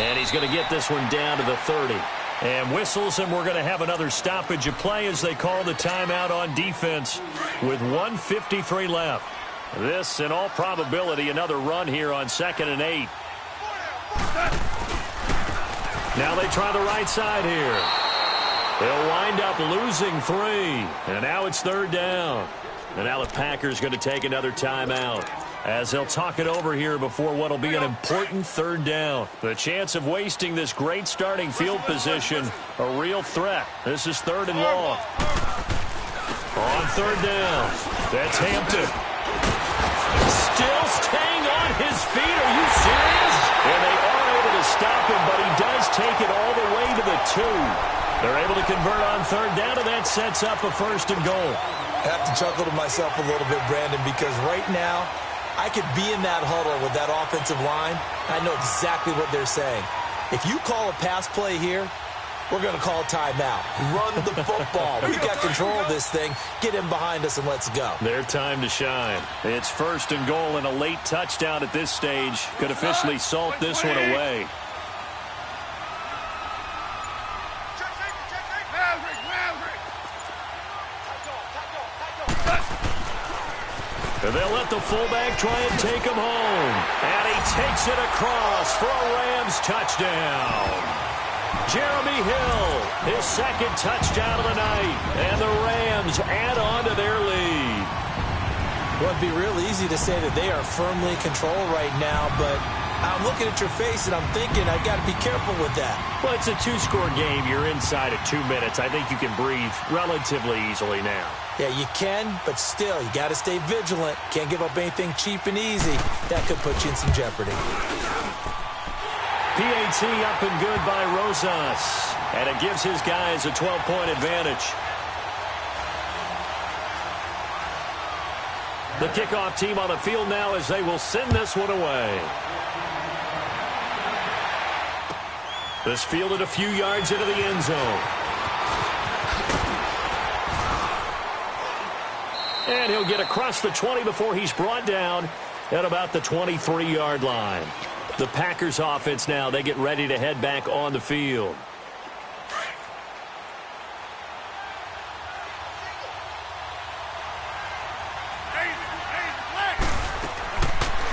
And he's going to get this one down to the 30. And whistles, and we're going to have another stoppage of play as they call the timeout on defense with 1:53 left. This, in all probability, another run here on 2nd and 8. Now they try the right side here. They'll wind up losing 3. And now it's 3rd down. And now the Packers going to take another timeout as they'll talk it over here before what will be an important 3rd down. The chance of wasting this great starting field position, a real threat. This is 3rd and long. On 3rd down, that's Hampton. Still staying on his feet. Are you serious? And they are able to stop him, but he does take it all the way to the 2. They're able to convert on 3rd down, and that sets up a 1st and goal. I have to chuckle to myself a little bit, Brandon, because right now I could be in that huddle with that offensive line. I know exactly what they're saying. If you call a pass play here, we're going to call a timeout. Run the football. We've got control of this thing. Get him behind us and let's go. Their time to shine. It's 1st and goal, and a late touchdown at this stage could officially salt this one away. And they'll let the fullback try and take him home. And he takes it across for a Rams touchdown. Jeremy Hill, his 2nd touchdown of the night. And the Rams add on to their lead. Well, it'd be real easy to say that they are firmly in control right now, but I'm looking at your face and I'm thinking I got to be careful with that. Well, it's a 2-score game. You're inside at 2 minutes. I think you can breathe relatively easily now. Yeah, you can, but still, you got to stay vigilant. Can't give up anything cheap and easy. That could put you in some jeopardy. PAT up and good by Rosas. And it gives his guys a 12-point advantage. The kickoff team on the field now as they will send this one away. This fielded a few yards into the end zone. And he'll get across the 20 before he's brought down at about the 23-yard line. The Packers offense now, they get ready to head back on the field.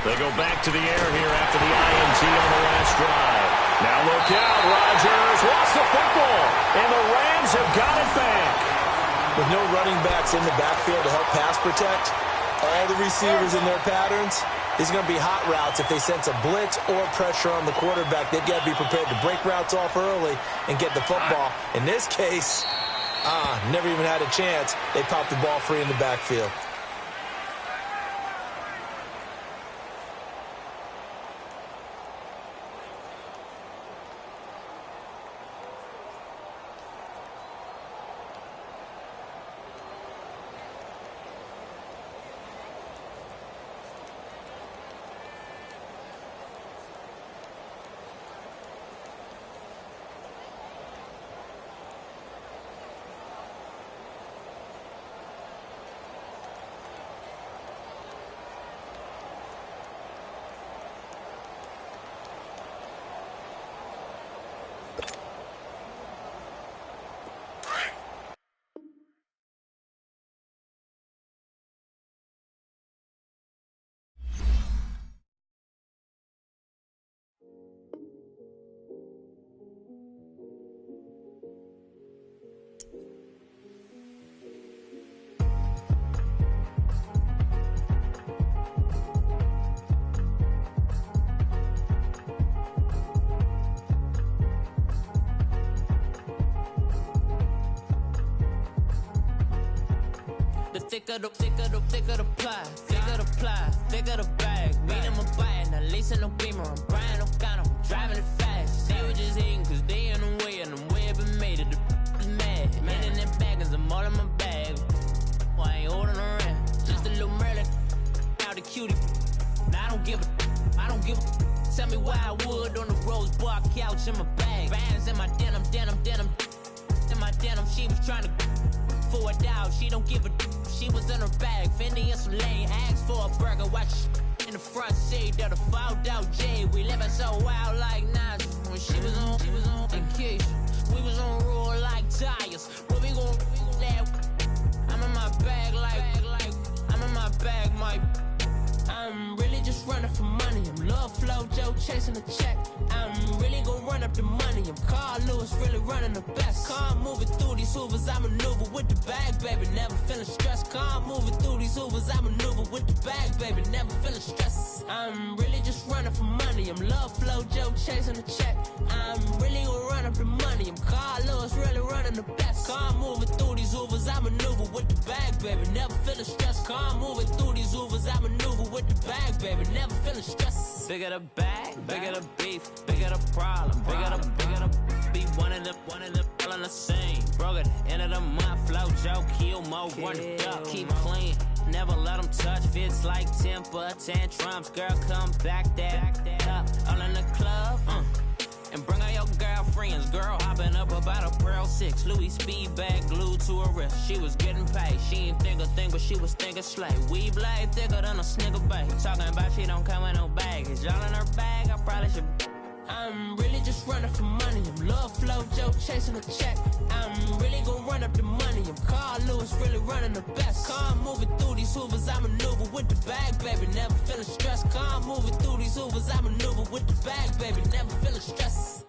They go back to the air here after the INT on the last drive. Now look out, Rodgers lost the football, and the Rams have got it back. With no running backs in the backfield to help pass protect, all the receivers in their patterns, these are going to be hot routes. If they sense a blitz or pressure on the quarterback, they've got to be prepared to break routes off early and get the football. In this case, never even had a chance. They popped the ball free in the backfield. thicker the pie, thicker the bag. Made him a bite, now lacing no beamer. I'm Brian O'Connor, I'm driving it fast. They were just hating cause they in the way, and the way it been made it, the is mad. Man in that bag, cause I'm all in my bag. Well, I ain't holding around, just a little Merlin. Now the cutie, now I don't give a. Tell me why I would on the rose bar couch in my bag. Bands in my denim. In my denim, she was trying to for a doubt. She don't give a. She was in her bag. Fendi and some lane. Asked for a burger. Watch in the front seat of the fouled out J. We living so wild like Nas. When she was on vacation, we was on roll like tires. Where we gon' laugh? I'm in my bag like I'm in my bag, Mike. I'm really just running for money. I'm Love Flow Joe chasing the check. I'm really gonna run up the money. I'm Carl Lewis, really running the best. Car moving through these Hoovers, I maneuver with the bag, baby. Never feeling stressed. Car moving through these Hoovers, I maneuver with the bag, baby. Never feeling stressed. I'm really just running for money. I'm Love Flow Joe chasing the check. I'm really gonna run up the money. I'm Carl Lewis, really running the best. Car moving through these Hoovers, I maneuver with the bag, baby. Never feeling stressed. Car moving through these Hoovers, I maneuver with the bag, baby. Never feeling stressed. Bigger the bag, bigger the beef, bigger the problem, bigger the be one of them all in the same. Broke at the end of the month, Flow Joe, kill mo, run it up, keep clean. Never let them touch, fits like temper tantrums. Girl, come back that up, all in the club, and bring all your girlfriends. Girl hopping up about a Pearl 6 Louis speed bag glued to her wrist. She was getting paid. She ain't think a thing, but she was thinking slay. We blade thicker than a snicker bag. Talking about she don't come with no baggage. Y'all in her bag, I probably should. I'm really just running for money. I'm Love Flow Joe chasing a check. I'm really gonna run up the money. I'm Carl Lewis, really running the best. Car moving through these Hoovers, I maneuver with the bag, baby. Never feeling stressed. Car moving through these Hoovers, I maneuver with the bag, baby. Never feeling stressed.